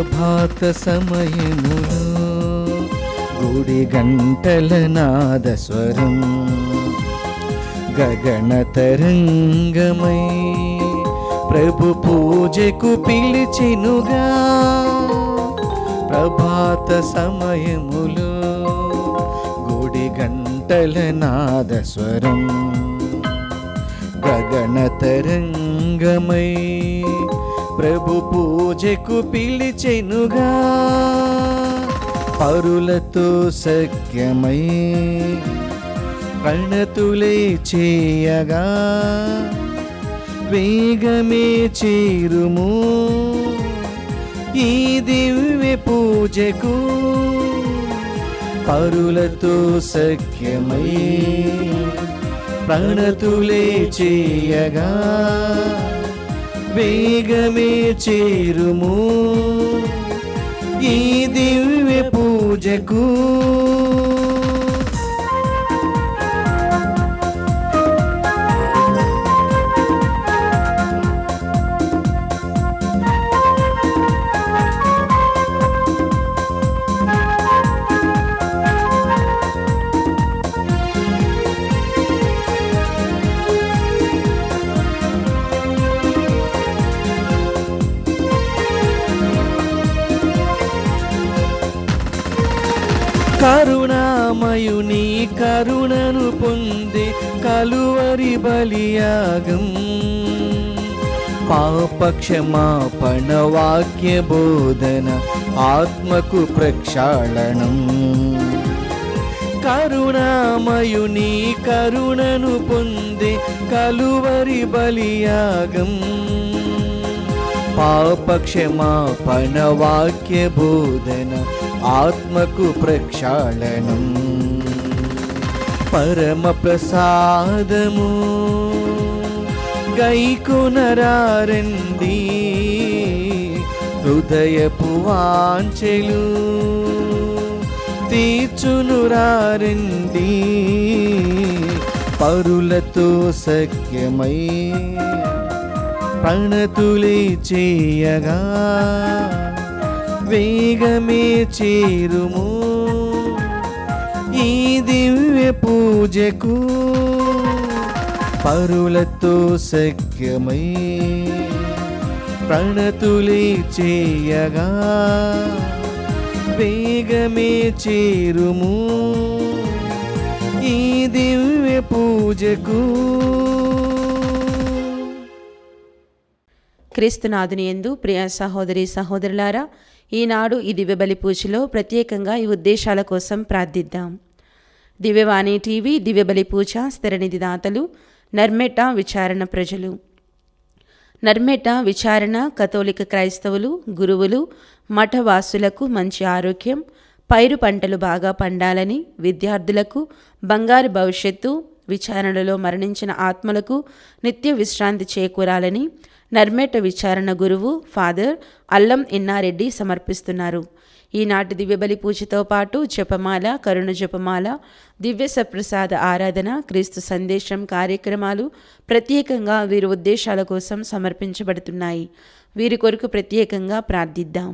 ప్రభాత సమయములో గుడి గంటల నాదస్వరం గగన తరంగమై ప్రభు పూజకు పిలిచెనుగా. ప్రభాత సమయములో గుడి గంటల నాదస్వరం గగన తరంగమై ప్రభు పూజకు పిలిచెనుగా. పరులతో సఖ్యమై ప్రణతులే చేయగా వేగమే చేరుము ఈ దివ్య పూజకు. పరులతో సఖ్యమై ప్రణతులే చేయగా వేగమే చేరుము ఈ దివ్య పూజకు. కరుణామయుని కరుణను పొందే కలువరి బలియాగం పాపక్షమాపణ వాక్య బోధన ఆత్మకు ప్రక్షాళనం. కరుణామయుని కరుణను పొందే కలువరి బలియాగం పాపక్షమాపణ వాక్య బోధన ఆత్మకు ప్రక్షాళనం. పరమ ప్రసాదము గైకొనరారండి హృదయపు వాంఛలు తీర్చునురారండి. పరులతో సఖ్యమై ప్రణతులే చేయగా వేగమే చేరుము ఈ దివ్య పూజకు. పరులతో సఖ్యమై ప్రణతులే చేయగా వేగమే చేరుము ఈ దివ్య పూజకు. క్రీస్తునాథుని యందు ప్రియ సహోదరి సహోదరులారా, ఈనాడు ఈ దివ్యబలి పూజలో ప్రత్యేకంగా ఈ ఉద్దేశాల కోసం ప్రార్థిద్దాం. దివ్యవాణి టీవీ దివ్యబలి పూజ స్థిరనిధి దాతలు నర్మెట విచారణ ప్రజలు. నర్మెట విచారణ కథోలిక క్రైస్తవులు, గురువులు, మఠవాసులకు మంచి ఆరోగ్యం, పైరు పంటలు బాగా పండాలని, విద్యార్థులకు బంగారు భవిష్యత్తు, విచారణలో మరణించిన ఆత్మలకు నిత్య విశ్రాంతి చేకూరాలని నర్మేట విచారణ గురువు ఫాదర్ అల్లం ఇన్నారెడ్డి సమర్పిస్తున్నారు. ఈనాటి దివ్యబలి పూజతో పాటు జపమాల, కరుణ జపమాల, దివ్య సప్రసాద ఆరాధన, క్రీస్తు సందేశం కార్యక్రమాలు ప్రత్యేకంగా వీరి ఉద్దేశాల కోసం సమర్పించబడుతున్నాయి. వీరి కొరకు ప్రత్యేకంగా ప్రార్థిద్దాం.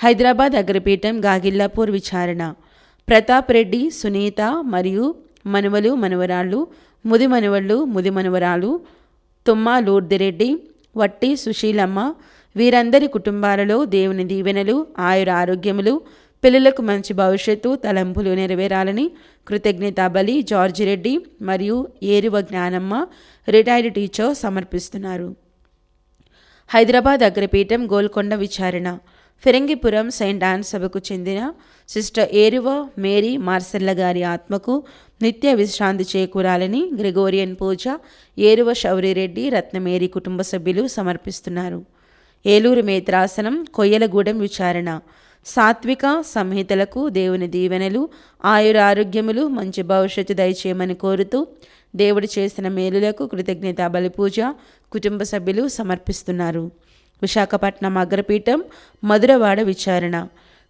హైదరాబాద్ అగ్రపీఠం గాగిల్లాపూర్ విచారణ ప్రతాప్ రెడ్డి, సునీత మరియు మనువలు మనవరాళ్ళు, ముది మనవళ్ళు ముది మనవరాలు, తుమ్మ లూర్దిరెడ్డి, వట్టి సుశీలమ్మ, వీరందరి కుటుంబాలలో దేవుని దీవెనలు, ఆయుర ఆరోగ్యములు, పిల్లలకు మంచి భవిష్యత్తు తలంపులు నెరవేరాలని కృతజ్ఞతా బలి జార్జిరెడ్డి మరియు ఏరువ జ్ఞానమ్మ రిటైర్డ్ టీచర్ సమర్పిస్తున్నారు. హైదరాబాద్ అగ్రపీఠం గోల్కొండ విచారణ ఫిరంగిపురం సెయింట్ ఆన్ సభకు చెందిన సిస్టర్ ఏరువ మేరీ మార్సెల్ల గారి ఆత్మకు నిత్య విశ్రాంతి చేకూరాలని గ్రెగోరియన్ పూజ ఏరువ శౌరిరెడ్డి రత్నమేరి కుటుంబ సభ్యులు సమర్పిస్తున్నారు. ఏలూరు మేత్రాసనం కొయ్యలగూడెం విచారణ సాత్విక సంహితలకు దేవుని దీవెనలు, ఆయురారోగ్యములు, మంచి భవిష్యత్తు దయచేయమని కోరుతూ దేవుడు చేసిన మేలులకు కృతజ్ఞతా బలి పూజ కుటుంబ సభ్యులు సమర్పిస్తున్నారు. విశాఖపట్నం అగ్రపీఠం మధురవాడ విచారణ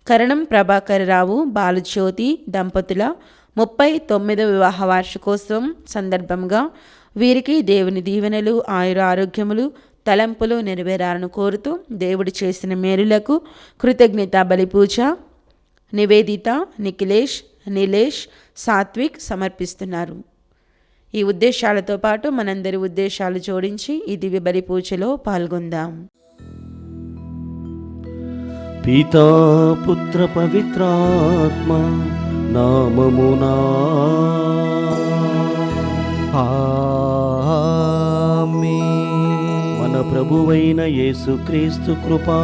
కరణం ప్రభాకరరావు బాలజ్యోతి దంపతుల 39వ వివాహ వార్షికోత్సవం సందర్భంగా వీరికి దేవుని దీవెనలు, ఆయుర ఆరోగ్యములు, తలంపులు నెరవేరాలను కోరుతూ దేవుడు చేసిన మేలులకు కృతజ్ఞత బలి పూజ నివేదిత, నిఖిలేష్, నీలేష్, సాత్విక్ సమర్పిస్తున్నారు. ఈ ఉద్దేశాలతో పాటు మనందరి ఉద్దేశాలు జోడించి ఈ దివ్య బలి పూజలో పాల్గొందాం. పితా పుత్ర పవిత్రాత్మ నామమునా ఆమేన్. మన ప్రభువైన యేసుక్రీస్తు కృపా,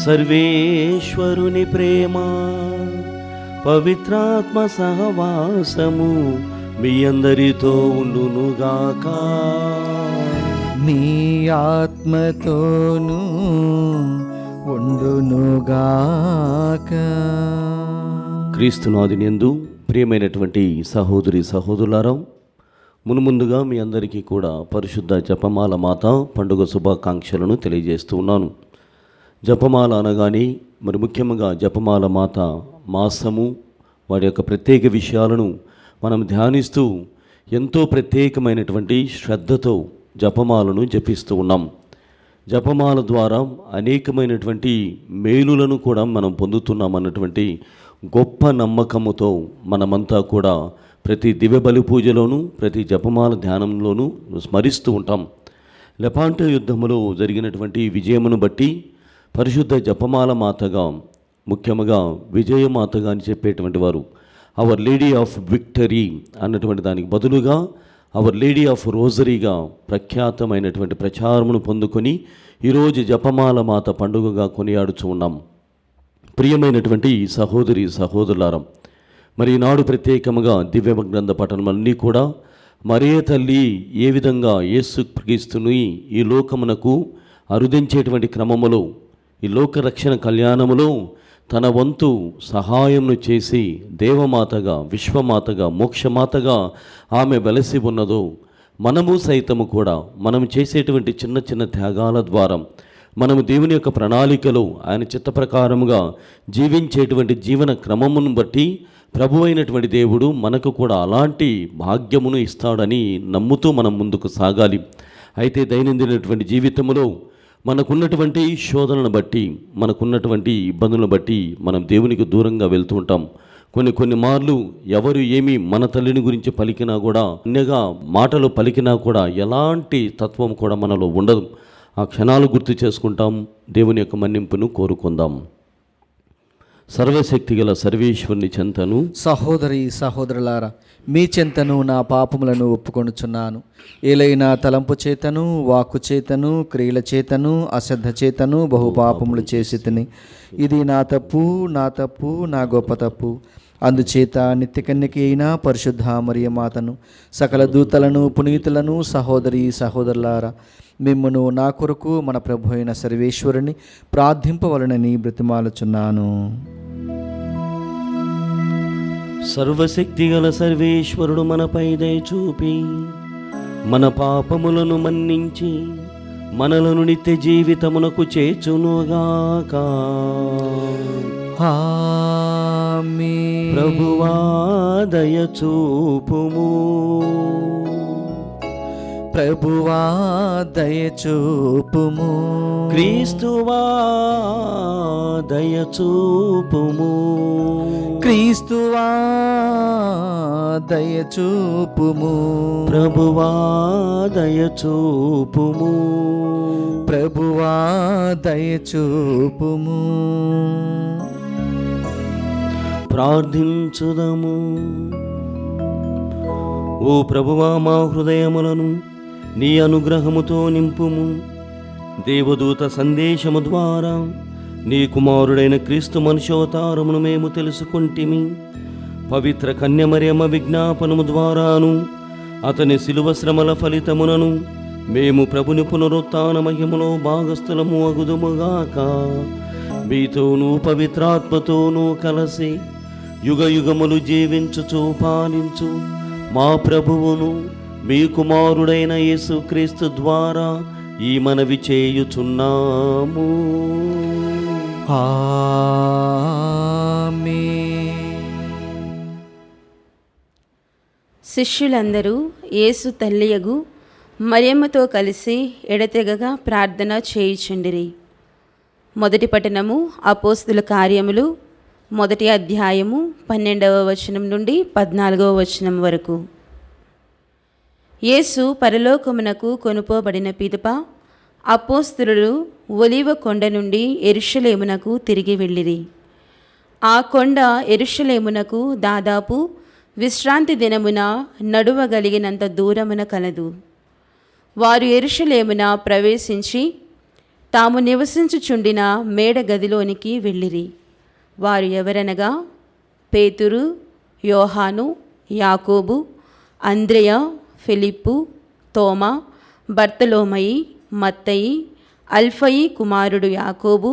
సర్వేశ్వరుని ప్రేమ, పవిత్రాత్మ సహవాసము మీ అందరితో ఉండునుగాక. మీ ఆత్మతోనూ ఉండునుగాక. క్రీస్తునాథుని యందు ప్రియమైనటువంటి సహోదరి సహోదరులారా, మునుముందుగా మీ అందరికీ కూడా పరిశుద్ధ జపమాల మాత పండుగ శుభాకాంక్షలను తెలియజేస్తూ ఉన్నాను. జపమాల అనగానే మరి ముఖ్యంగా జపమాల మాత మాసము, వారి యొక్క ప్రత్యేక విషయాలను మనం ధ్యానిస్తూ ఎంతో ప్రత్యేకమైనటువంటి శ్రద్ధతో జపమాలను జపిస్తూ ఉన్నాం. జపమాల ద్వారా అనేకమైనటువంటి మేలులను కూడా మనం పొందుతున్నాం అన్నటువంటి గొప్ప నమ్మకముతో మనమంతా కూడా ప్రతి దివ్య బలి పూజలోనూ ప్రతి జపమాల ధ్యానంలోనూ స్మరిస్తూ ఉంటాం. లెపాంటో యుద్ధములో జరిగినటువంటి విజయమును బట్టి పరిశుద్ధ జపమాల మాతగా, ముఖ్యంగా విజయమాతగా అని చెప్పేటువంటి వారు అవర్ లేడీ ఆఫ్ విక్టరీ అన్నటువంటి దానికి బదులుగా అవర్ లేడీ ఆఫ్ రోజరీగా ప్రఖ్యాతమైనటువంటి ప్రచారమును పొందుకొని ఈరోజు జపమాల మాత పండుగగా కొనియాడుచు ఉన్నాం. ప్రియమైనటువంటి సహోదరి సహోదరులారా, మరి ఈనాడు ప్రత్యేకముగా దివ్య గ్రంథ పఠనమన్నీ కూడా మరియ తల్లి ఏ విధంగా యేసుక్రీస్తుని ఈ లోకమునకు అరుదించేటువంటి క్రమములో, ఈ లోక రక్షణ కళ్యాణములో తన వంతు సహాయమును చేసి దేవమాతగా, విశ్వమాతగా, మోక్షమాతగా ఆమె వెలసి ఉన్నదో, మనము సైతము కూడా మనం చేసేటువంటి చిన్న చిన్న త్యాగాల ద్వారా మనము దేవుని యొక్క ప్రణాళికలో ఆయన చిత్త ప్రకారముగా జీవించేటువంటి జీవన క్రమమును బట్టి ప్రభు అయినటువంటి దేవుడు మనకు కూడా అలాంటి భాగ్యమును ఇస్తాడని నమ్ముతూ మనం ముందుకు సాగాలి. అయితే దైనందినటువంటి జీవితంలో మనకున్నటువంటి శోధనను బట్టి, మనకున్నటువంటి ఇబ్బందులను బట్టి మనం దేవునికి దూరంగా వెళ్తూ ఉంటాం. కొన్ని మార్లు ఎవరు ఏమి మన తల్లిని గురించి పలికినా కూడా, అన్యగా మాటలు పలికినా కూడా ఎలాంటి తత్వం కూడా మనలో ఉండదు. ఆ క్షణాలు గుర్తు చేసుకుంటాం, దేవుని యొక్క మన్నింపును కోరుకుందాం. సర్వశక్తి గల సర్వేశ్వరుని చెంతను సహోదరి సహోదరులారా, మీ చెంతను నా పాపములను ఒప్పుకొనుచున్నాను. ఏలైనా తలంపు చేతను, వాక్కు చేతను, క్రియల చేతను, అశ్రద్ధ చేతను బహుపాపములు చేసి తిని, ఇది నా తప్పు, నా గొప్ప తప్పు. అందుచేత నిత్యకన్యకి అయిన పరిశుద్ధ మరియమాతను, సకల దూతలను, పునీతులను, సహోదరి సహోదరులారా, మిమ్మును నా కొరకు మన ప్రభు అయిన సర్వేశ్వరుని ప్రార్థింపవలనని బ్రతిమాలుచున్నాను. సర్వశక్తి గల సర్వేశ్వరుడు మనపై దయ చూపి మన పాపములను మన్నించి మనలను నిత్య జీవితమునకు చేర్చునుగాక. ఆమేన్. ప్రభువా దయ చూపుము. ప్రభువా దయచూపుము. క్రీస్తువా దయచూపుము. క్రీస్తువా దయచూపుము. ప్రభువా దయచూపుము. ప్రభువా దయచూపుము. ప్రార్థించుదము. ఓ ప్రభువా, మా హృదయములను నీ అనుగ్రహముతో నింపుము. దేవదూత సందేశము ద్వారా నీ కుమారుడైన క్రీస్తు మనుష్యోతారమును మేము తెలుసుకుంటిమి. పవిత్ర కన్యమరియమ్మ విజ్ఞాపనము ద్వారాను అతని శిలువ శ్రమల ఫలితమునను మేము ప్రభుని పునరుత్థాన మహిమలో భాగస్థులము అగుదుముగాక. మీతోనూ పవిత్రాత్మతోనూ కలిసి యుగ యుగములు జీవించుచు పాలించు మా ప్రభువును మీ కుమారుడైన యేసుక్రీస్తు ద్వారా ఈ మనవి చేయుచున్నాము. ఆమేన్. శిష్యులందరూ యేసు తల్లియగు మరియమ్మతో కలిసి ఎడతెగగా ప్రార్థన చేయుచుండిరి. మొదటి పట్టణము అపోస్తుల కార్యములు 1వ అధ్యాయము 12వ వచనం నుండి 14వ వచనం వరకు. యేసు పరలోకమునకు కొనుపోబడిన పిదప అపోస్తలులు ఒలీవ కొండ నుండి యెరూషలేమునకు తిరిగి వెళ్ళిరి. ఆ కొండ యెరూషలేమునకు దాదాపు విశ్రాంతి దినమున నడువగలిగినంత దూరమున కలదు. వారు యెరూషలేమున ప్రవేశించి తాము నివసించుచుండిన మేడ గదిలోనికి వెళ్ళిరి. వారు ఎవరనగా పేతురు, యోహాను, యాకోబు, అంద్రెయ, ఫిలిప్పు, తోమా, బర్తలోమయి, మత్తయి, అల్ఫయి కుమారుడు యాకోబు,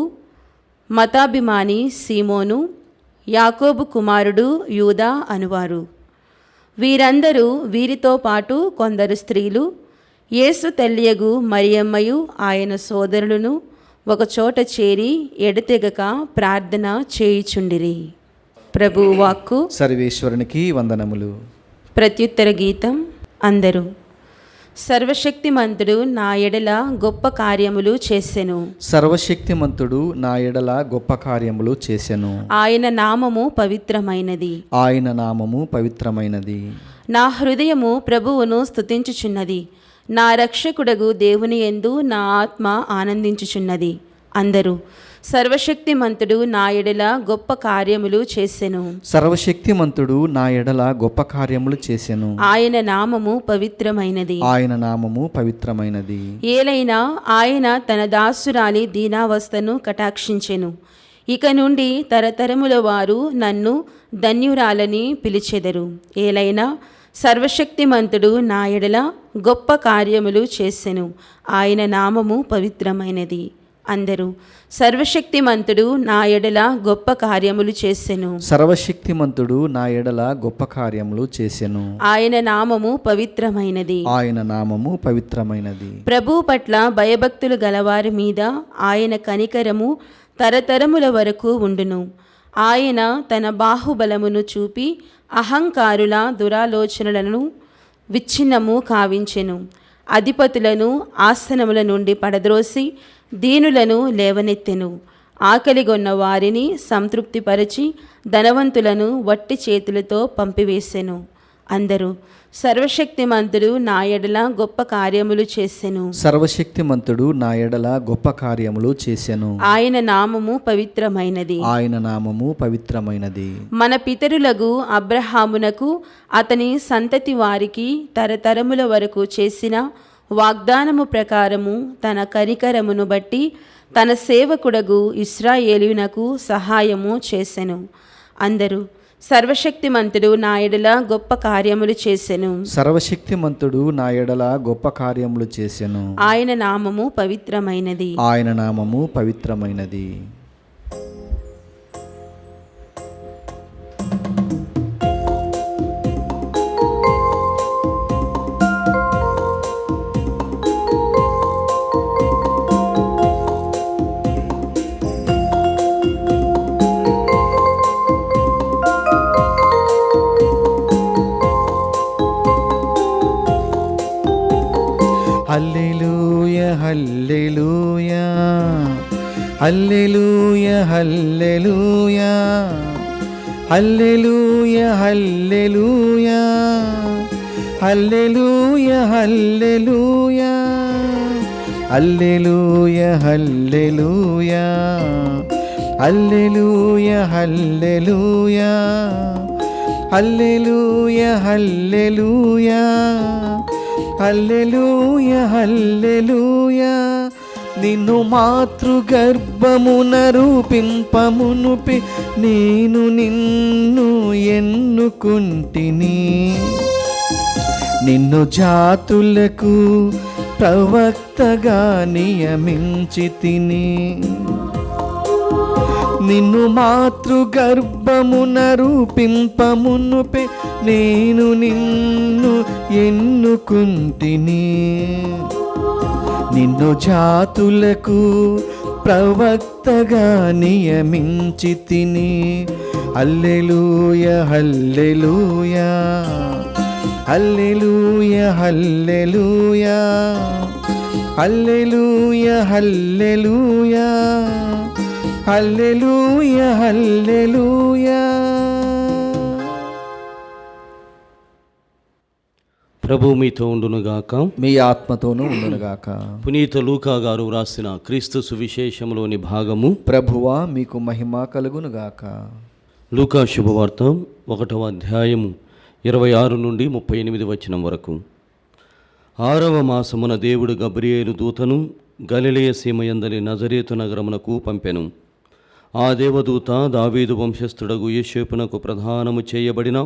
మతాభిమాని సీమోను, యాకోబు కుమారుడు యూదా అనువారు. వీరందరూ వీరితో పాటు కొందరు స్త్రీలు యేసు తల్లియగు మరియమ్మయు ఆయన సోదరులను ఒకచోట చేరి ఎడతెగక ప్రార్థన చేయుచుండిరి. ప్రభువు వాక్కు. సర్వేశ్వరునికి వందనములు. ప్రత్యుత్తర గీతం. అందరూ సర్వశక్తిమంతుడు నా ఎడల గొప్ప కార్యములు చేసెను. సర్వశక్తిమంతుడు నా ఎడల గొప్ప కార్యములు చేసెను. ఆయన నామము పవిత్రమైనది. ఆయన నామము పవిత్రమైనది. నా హృదయము ప్రభువును స్తుతించుచున్నది. నా రక్షకుడగు దేవుని యందు నా ఆత్మ ఆనందించుచున్నది. అందరూ సర్వశక్తిమంతుడు నా ఎడల గొప్ప కార్యములు చేసెను. సర్వశక్తిమంతుడు నా ఎడల గొప్ప కార్యములు చేసెను. ఆయన నామము పవిత్రమైనది. ఆయన నామము పవిత్రమైనది. ఏలైనా ఆయన తన దాసురాలి దీనావస్థను కటాక్షించెను. ఇక నుండి తరతరముల వారు నన్ను ధన్యురాలని పిలిచెదరు. ఏలైనా సర్వశక్తిమంతుడు నా ఎడల గొప్ప కార్యములు చేసెను. ఆయన నామము పవిత్రమైనది. అందరూ సర్వశక్తిమంతుడు నా ఎడల గొప్ప కార్యములు చేసెను. సర్వశక్తిమంతుడు నా ఎడల గొప్ప కార్యములు చేసెను. ఆయన నామము పవిత్రమైనది. ఆయన నామము పవిత్రమైనది. ప్రభువు పట్ల భయభక్తులు గలవారి మీద ఆయన కనికరము తరతరముల వరకు ఉండును. ఆయన తన బాహుబలమును చూపి అహంకారుల దురాలోచనలను విచ్ఛిన్నము కావించెను. అధిపతులను ఆసనముల నుండి పడద్రోసి దీనులను లేవనెత్తెను. ఆకలిగొన్న వారిని సంతృప్తిపరచి ధనవంతులను వట్టి చేతులతో పంపివేసెను. అందరూ సర్వశక్తిమంతుడు నా ఎడల గొప్ప కార్యములు చేసెను. సర్వశక్తిమంతుడు నా ఎడల గొప్ప కార్యములు చేసెను. ఆయన నామము పవిత్రమైనది. ఆయన నామము పవిత్రమైనది. మన పితరులకు అబ్రహామునకు అతని సంతతి వారికి తరతరముల వరకు చేసిన వాగ్దానము ప్రకారము తన కనికరమును బట్టి తన సేవకుడగు ఇశ్రాయేలునకు సహాయము చేసెను. అందరూ సర్వశక్తిమంతుడు నా ఎడల గొప్ప కార్యములు చేసెను. సర్వశక్తిమంతుడు నా ఎడల గొప్ప కార్యములు చేసెను. ఆయన నామము పవిత్రమైనది. ఆయన నామము పవిత్రమైనది. హల్లెలూయా హల్లెలూయా హల్లెలూయా హల్లెలూయా హల్లెలూయా హల్లెలూయా హల్లెలూయా హల్లెలూయా హల్లెలూయా హల్లెలూయా హల్లెలూయా హల్లెలూయా హల్లెలూయా హల్లెలూయా హల్లెలూయా హల్లెలూయా. నిన్ను మాతృగర్భమున రూపింపమునుపి నేను నిన్ను ఎన్నుకుంటిని. నిన్ను జాతులకు ప్రవక్తగా నియమించితిని. నిన్ను మాతృగర్భమున రూపింపమునుపే నేను నిన్ను ఎన్నుకుంటిని. నిన్ను జాతులకు ప్రవక్తగా నియమించితిని. హల్లెలూయా హల్లెలూయా హల్లెలూయా హల్లెలూయా హల్లెలూయా హల్లెలూయా హల్లెలూయా హల్లెలూయా. ప్రభు మీతో ఉండునుగాక, మీ ఆత్మతోనూ ఉండునుగాక. పునీత లూకా గారు వ్రాసిన క్రీస్తు సువిశేషంలోని భాగము. ప్రభువా మీకు మహిమ కలుగునుగాక. లూకా శుభవార్త 1వ అధ్యాయము 26 నుండి 38 వచనం వరకు. 6వ మాసమున దేవుడు గబ్రియేలు దూతను గలిలయ సీమయందలి నజరేతు నగరమునకు పంపెను. ఆ దేవదూత దావీదు వంశస్థుడగు యోసేపునకు ప్రధానము చేయబడిన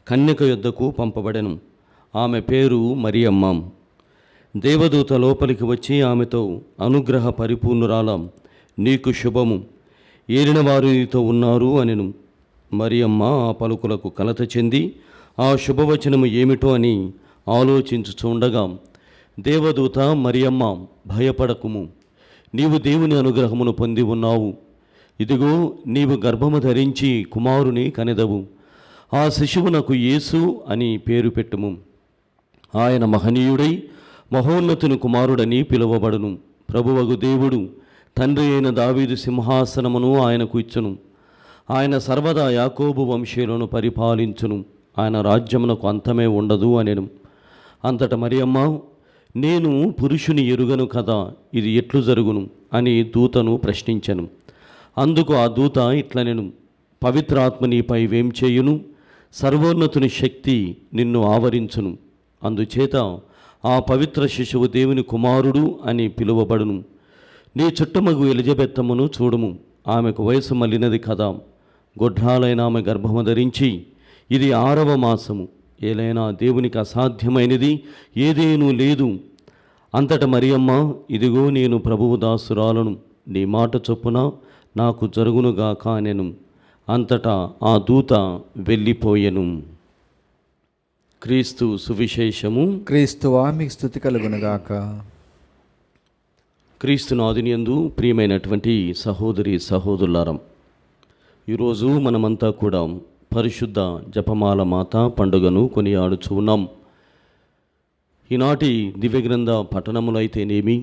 కన్యక యొద్దకు పంపబడెను. ఆమె పేరు మరియమ్మ. దేవదూత లోపలికి వచ్చి ఆమెతో, అనుగ్రహ పరిపూర్ణురాలం, నీకు శుభము, ఏలినవారు నీతో ఉన్నారు అనెను. మరియమ్మ ఆ పలుకులకు కలత చెంది ఆ శుభవచనము ఏమిటో అని ఆలోచించుచుండగా దేవదూత, మరియమ్మ, భయపడకుము, నీవు దేవుని అనుగ్రహమును పొంది ఉన్నావు. ఇదిగో నీవు గర్భము ధరించి కుమారుని కనెదవు. ఆ శిశువునకు యేసు అని పేరు పెట్టుము. ఆయన మహనీయుడై మహోన్నతుని కుమారుడని పిలువబడును. ప్రభువగు దేవుడు తండ్రి అయిన దావీదు సింహాసనమును ఆయనకు ఇచ్చును. ఆయన సర్వదా యాకోబు వంశీయులను పరిపాలించును. ఆయన రాజ్యమునకు అంతమే ఉండదు అనెను. అంతట మరియమ్మ, నేను పురుషుని ఎరుగను కదా, ఇది ఎట్లు జరుగును అని దూతను ప్రశ్నించెను. అందుకు ఆ దూత ఇట్లనెను, పవిత్రాత్మ నీపై వేంచేయును, సర్వోన్నతుని శక్తి నిన్ను ఆవరించును. అందుచేత ఆ పవిత్ర శిశువు దేవుని కుమారుడు అని పిలువబడును. నీ చుట్టమగు ఎలిజబెత్తమ్మను చూడుము, ఆమెకు వయసు మళ్ళినది కదా, గొడ్రాలైన ఆమె గర్భము ధరించి ఇది 6వ మాసము. ఏలైనా దేవునికి అసాధ్యమైనది ఏదేనూ లేదు. అంతట మరియమ్మ, ఇదిగో నేను ప్రభువు దాసురాలను, నీ మాట చొప్పున నాకు జరుగునుగాక అనెను. అంతటా ఆ దూత వెళ్ళిపోయెను. క్రీస్తు సువిశేషము. క్రీస్తువా మీకు స్తుతి కలుగునుగాక. క్రీస్తునాథునియందు ప్రియమైనటువంటి సహోదరి సహోదరులారం, ఈరోజు మనమంతా కూడా పరిశుద్ధ జపమాల మాత పండుగను కొనియాడుచు ఉన్నాం. ఈనాటి దివ్యగ్రంథ పఠనములైతేనేమి,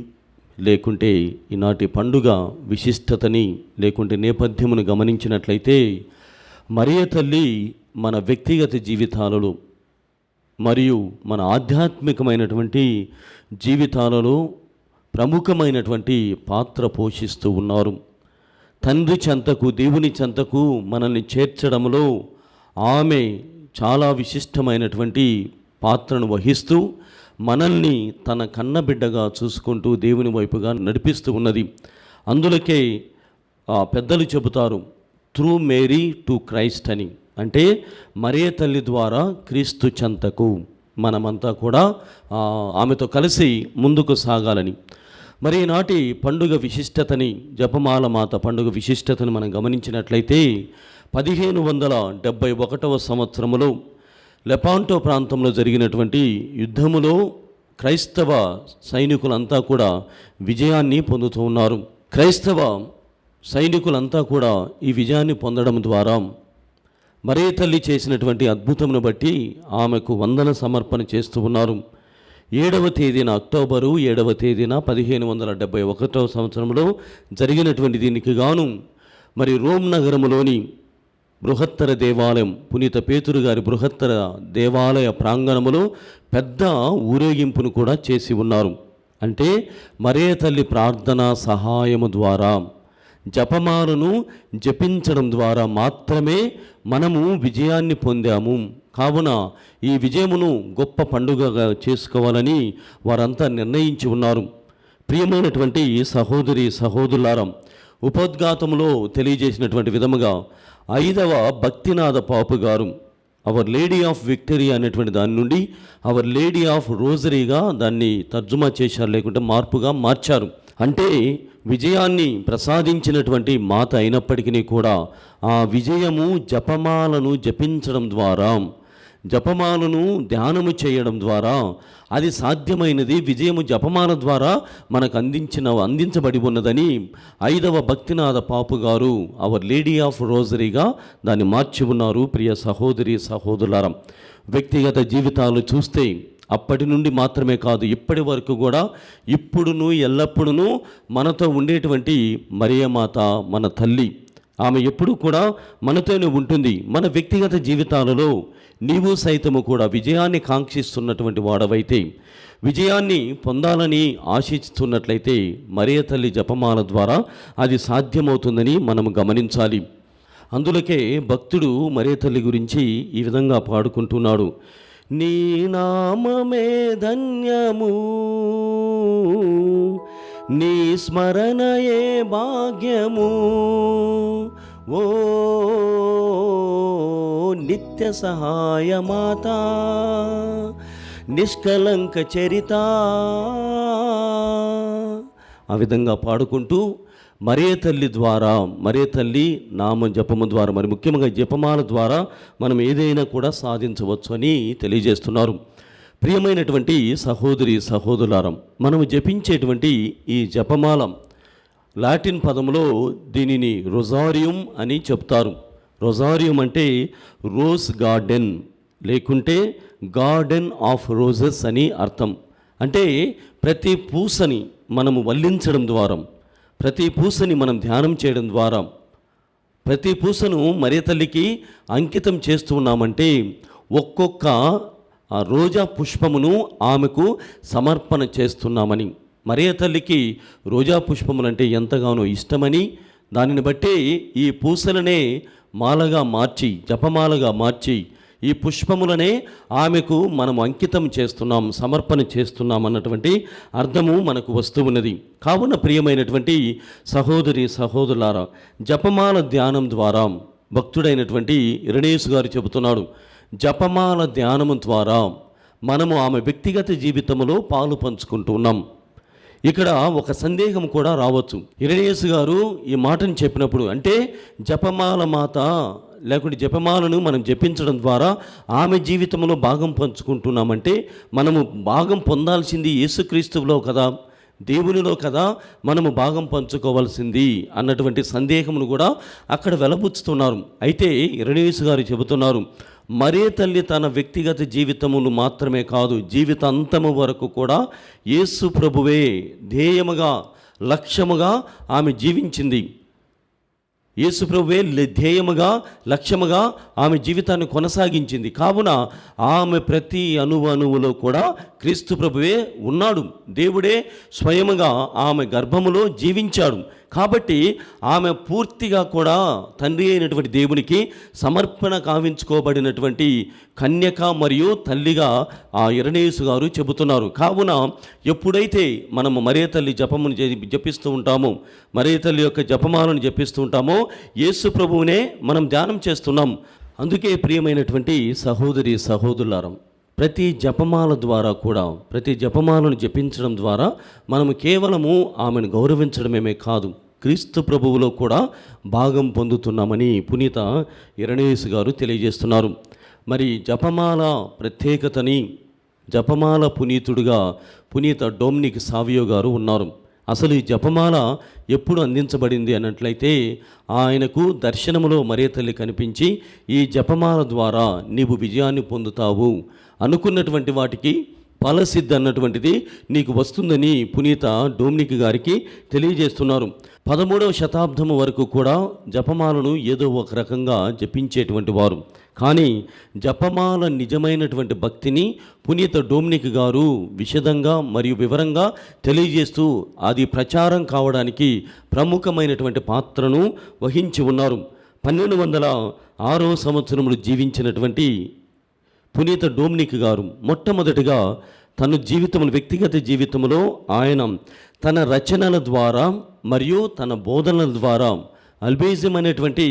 లేకుంటే ఈనాటి పండుగ విశిష్టతని లేకుంటే నేపథ్యమును గమనించినట్లయితే, మరియ తల్లి మన వ్యక్తిగత జీవితాలలో మరియు మన ఆధ్యాత్మికమైనటువంటి జీవితాలలో ప్రముఖమైనటువంటి పాత్ర పోషిస్తూ ఉన్నారు. తండ్రి చెంతకు, దేవుని చెంతకు మనల్ని చేర్చడంలో ఆమె చాలా విశిష్టమైనటువంటి పాత్రను వహిస్తూ మనల్ని తన కన్నబిడ్డగా చూసుకుంటూ దేవుని వైపుగా నడిపిస్తూ ఉన్నది. అందులకే పెద్దలు చెబుతారు, త్రూ మేరీ టు క్రైస్ట్ అని. అంటే మరియ తల్లి ద్వారా క్రీస్తు చెంతకు మనమంతా కూడా ఆమెతో కలిసి ముందుకు సాగాలని. మరి ఈనాటి పండుగ విశిష్టతని, జపమాల మాత పండుగ విశిష్టతను మనం గమనించినట్లయితే, 1571 సంవత్సరములో లెపాంటో ప్రాంతంలో జరిగినటువంటి యుద్ధములో క్రైస్తవ సైనికులంతా కూడా విజయాన్ని పొందుతూ ఉన్నారు. క్రైస్తవ సైనికులంతా కూడా ఈ విజయాన్ని పొందడం ద్వారా మరియ తల్లి చేసినటువంటి అద్భుతమును బట్టి ఆమెకు వందన సమర్పణ చేస్తూ ఉన్నారు. 7వ తేదీన అక్టోబరు 7వ తేదీన 1571 సంవత్సరంలో జరిగినటువంటి దీనికి గాను మరి రోమ్ నగరములోని బృహత్తర దేవాలయం, పునీత పేతురు గారి బృహత్తర దేవాలయ ప్రాంగణములో పెద్ద ఊరేగింపును కూడా చేసి ఉన్నారు. అంటే మరియ తల్లి ప్రార్థన సహాయము ద్వారా, జపమాలను జపించడం ద్వారా మాత్రమే మనము విజయాన్ని పొందాము. కావున ఈ విజయమును గొప్ప పండుగగా చేసుకోవాలని వారంతా నిర్ణయించి ఉన్నారు. ప్రియమైనటువంటి సహోదరి సహోదరులారా, ఉపోద్ఘాతంలో తెలియజేసినటువంటి విధముగా 5వ భక్తినాథ పాపు గారు అవర్ లేడీ ఆఫ్ విక్టరీ అనేటువంటి దాని నుండి అవర్ లేడీ ఆఫ్ రోజరీగా దాన్ని తర్జుమా చేశారు, లేకుంటే మార్పుగా మార్చారు. అంటే విజయాన్ని ప్రసాదించినటువంటి మాత అయినప్పటికీ కూడా ఆ విజయము జపమాలను జపించడం ద్వారా, జపమాలను ధ్యానము చేయడం ద్వారా అది సాధ్యమైనది. విజయము జపమాల ద్వారా మనకు అందించబడి ఉన్నదని 5వ భక్తినాథ పాపు గారు అవర్ లేడీ ఆఫ్ రోజరీగా దాన్ని మార్చి ఉన్నారు. ప్రియ సహోదరి సహోదరులారా, వ్యక్తిగత జీవితాలు చూస్తే అప్పటి నుండి మాత్రమే కాదు, ఇప్పటి వరకు కూడా ఇప్పుడును ఎల్లప్పుడూ మనతో ఉండేటువంటి మరియమాత మన తల్లి. ఆమె ఎప్పుడూ కూడా మనతోనే ఉంటుంది. మన వ్యక్తిగత జీవితాలలో నీవు సైతము కూడా విజయాన్ని కాంక్షిస్తున్నటువంటి వాడవైతే, విజయాన్ని పొందాలని ఆశిస్తున్నట్లయితే మరియ తల్లి జపమాల ద్వారా అది సాధ్యమవుతుందని మనం గమనించాలి. అందులకే భక్తుడు మరియ తల్లి గురించి ఈ విధంగా పాడుకుంటున్నాడు. నీ నామమే ధన్యము, నీ స్మరణయే భాగ్యము, ఓ నిత్య సహాయ మాత, నిష్కలంక చరిత. ఆ విధంగా పాడుకుంటూ మరియ తల్లి ద్వారా, మరియ తల్లి నామ జపము ద్వారా, మరి ముఖ్యంగా జపమాల ద్వారా మనం ఏదైనా కూడా సాధించవచ్చు అని తెలియజేస్తున్నారు. ప్రియమైనటువంటి సహోదరి సహోదరులారం, మనము జపించేటువంటి ఈ జపమాల లాటిన్ పదంలో దీనిని రొజారియం అని చెప్తారు. రొజారియం అంటే రోజ్ గార్డెన్, లేకుంటే గార్డెన్ ఆఫ్ రోజెస్ అని అర్థం. అంటే ప్రతి పూసని మనము వల్లించడం ద్వారా, ప్రతి పూసని మనం ధ్యానం చేయడం ద్వారా, ప్రతి పూసను మరియ తల్లికి అంకితం చేస్తూ ఉన్నామంటే ఒక్కొక్క రోజా పుష్పమును ఆమెకు సమర్పణ చేస్తున్నామని. మరియ తల్లికి రోజా పుష్పములంటే ఎంతగానో ఇష్టమని, దానిని బట్టే ఈ పూసలనే మాలగా మార్చి, జపమాలగా మార్చి, ఈ పుష్పములనే ఆమెకు మనం అంకితం చేస్తున్నాం, సమర్పణ చేస్తున్నాం అన్నటువంటి అర్థము మనకు వస్తూ ఉన్నది. కావున ప్రియమైనటువంటి సహోదరి సహోదరులారా, జపమాల ధ్యానం ద్వారా భక్తుడైనటువంటి ఇరణేసు గారు చెబుతున్నాడు, జపమాల ధ్యానము ద్వారా మనము ఆమె వ్యక్తిగత జీవితంలో పాలు పంచుకుంటూ ఉన్నాం. ఇక్కడ ఒక సందేహం కూడా రావచ్చు. ఇరణేసు గారు ఈ మాటను చెప్పినప్పుడు, అంటే జపమాల మాత లేకుంటే జపమాలను మనం జపించడం ద్వారా ఆమె జీవితంలో భాగం పంచుకుంటున్నామంటే మనము భాగం పొందాల్సింది యేసుక్రీస్తువులో కదా, దేవునిలో కదా మనము భాగం పంచుకోవాల్సింది అన్నటువంటి సందేహమును కూడా అక్కడ వెలబుచ్చుతున్నారు. అయితే ఇరణేసు గారు చెబుతున్నారు, మరియ తల్లి తన వ్యక్తిగత జీవితమును మాత్రమే కాదు, జీవితాంతము వరకు కూడా యేసు ప్రభువే ధ్యేయముగా, లక్ష్యముగా ఆమె జీవించింది. యేసు ప్రభువే ధ్యేయముగా, లక్ష్యముగా ఆమె జీవితాన్ని కొనసాగించింది. కావున ఆమె ప్రతి అణువులో కూడా క్రీస్తు ప్రభువే ఉన్నాడు. దేవుడే స్వయముగా ఆమె గర్భములో జీవించాడు. కాబట్టి ఆమె పూర్తిగా కూడా తండ్రి అయినటువంటి దేవునికి సమర్పణ కావించుకోబడినటువంటి కన్యక మరియు తల్లిగా ఆ ఇరణేసు గారు చెబుతున్నారు. కావున ఎప్పుడైతే మనము మరియ తల్లి జపమును జపిస్తూ ఉంటామో, మరియ తల్లి యొక్క జపమాలను జపిస్తూ ఉంటామో, యేసు ప్రభువునే మనం ధ్యానం చేస్తున్నాం. అందుకే ప్రియమైనటువంటి సహోదరి సహోదరులారం, ప్రతి జపమాల ద్వారా కూడా, ప్రతి జపమాలను జపించడం ద్వారా మనము కేవలము ఆమెను గౌరవించడమేమే కాదు, క్రీస్తు ప్రభువులో కూడా భాగం పొందుతున్నామని పునీత ఇరణేసు గారు తెలియజేస్తున్నారు. మరి జపమాల ప్రత్యేకతని, జపమాల పునీతుడుగా పునీత డొమినిక్ సావియో గారు ఉన్నారు. అసలు ఈ జపమాల ఎప్పుడు అందించబడింది అన్నట్లయితే, ఆయనకు దర్శనములో మరియ తల్లి కనిపించి, ఈ జపమాల ద్వారా నీవు విజయాన్ని పొందుతావు, అనుకున్నటువంటి వాటికి ఫలసిద్ధి అన్నటువంటిది నీకు వస్తుందని పునీత డొమినిక్ గారికి తెలియజేస్తున్నారు. 13వ శతాబ్దము వరకు కూడా జపమాలను ఏదో ఒక రకంగా జపించేటువంటి వారు. కానీ జపమాల నిజమైనటువంటి భక్తిని పునీత డొమినిక్ గారు విశదంగా మరియు వివరంగా తెలియజేస్తూ అది ప్రచారం కావడానికి ప్రముఖమైనటువంటి పాత్రను వహించి ఉన్నారు. 1206వ సంవత్సరంలో జీవించినటువంటి పునీత డొమినిక్ గారు మొట్టమొదటిగా తన జీవితంలో, వ్యక్తిగత జీవితంలో ఆయన తన రచనల ద్వారా మరియు తన బోధనల ద్వారా అల్బేజియం అనేటువంటి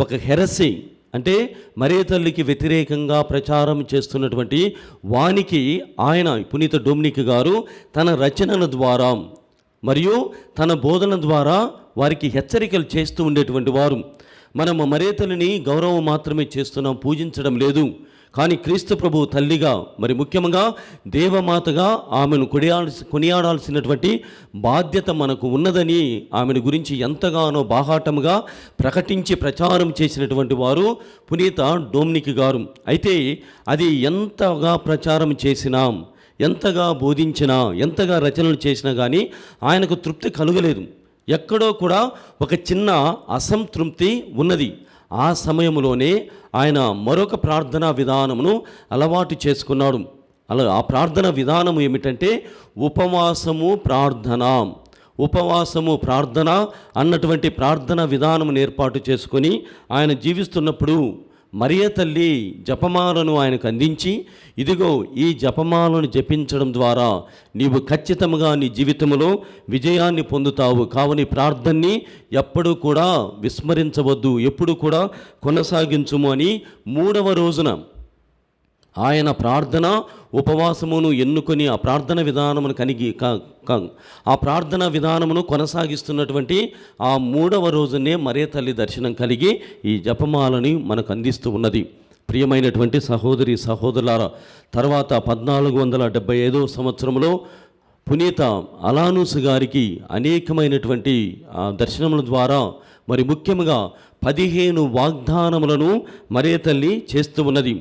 ఒక హెరసీ, అంటే మరియ తల్లికి వ్యతిరేకంగా ప్రచారం చేస్తున్నటువంటి వానికి ఆయన పునీత డొమినిక్ గారు తన రచనల ద్వారా మరియు తన బోధన ద్వారా వారికి హెచ్చరికలు చేస్తూ ఉండేటువంటి వారు. మనము మరియ తల్లిని గౌరవం మాత్రమే చేస్తున్నాం, పూజించడం లేదు. కానీ క్రీస్తు ప్రభు తల్లిగా, మరి ముఖ్యంగా దేవమాతగా ఆమెను కొనియాడాల్సినటువంటి బాధ్యత మనకు ఉన్నదని ఆమెను గురించి ఎంతగానో బాహాటముగా ప్రకటించి ప్రచారం చేసినటువంటి వారు పునీత డొమినిక్ గారు. అయితే అది ఎంతగా ప్రచారం చేసినా, ఎంతగా బోధించినా, ఎంతగా రచనలు చేసినా కానీ ఆయనకు తృప్తి కలుగలేదు. ఎక్కడో కూడా ఒక చిన్న అసంతృప్తి ఉన్నది. ఆ సమయంలోనే ఆయన మరొక ప్రార్థనా విధానమును అలవాటు చేసుకున్నాడు. ఆ ప్రార్థన విధానం ఏమిటంటే ఉపవాసము ప్రార్థన అన్నటువంటి ప్రార్థన విధానమును ఏర్పాటు చేసుకొని ఆయన జీవిస్తున్నప్పుడు మరియ తల్లి జపమాలను ఆయనకు అందించి, ఇదిగో ఈ జపమాలను జపించడం ద్వారా నీవు ఖచ్చితంగా నీ జీవితంలో విజయాన్ని పొందుతావు, కావున ఈ ప్రార్థనని ఎప్పుడూ కూడా విస్మరించవద్దు, ఎప్పుడు కూడా కొనసాగించుము అని 3వ రోజున ఆయన ప్రార్థన ఉపవాసమును ఎన్నుకొని ఆ ప్రార్థన విధానమును ఆ ప్రార్థన విధానమును కొనసాగిస్తున్నటువంటి ఆ 3వ రోజునే మరియ తల్లి దర్శనం కలిగి ఈ జపమాలని మనకు అందిస్తూ ఉన్నది. ప్రియమైనటువంటి సహోదరి సహోదరులారా, తర్వాత 1475వ సంవత్సరంలో పునీత అలానూసు గారికి అనేకమైనటువంటి దర్శనముల ద్వారా, మరి ముఖ్యంగా 15 వాగ్దానములను మరియ తల్లి చేస్తూ ఉన్నది.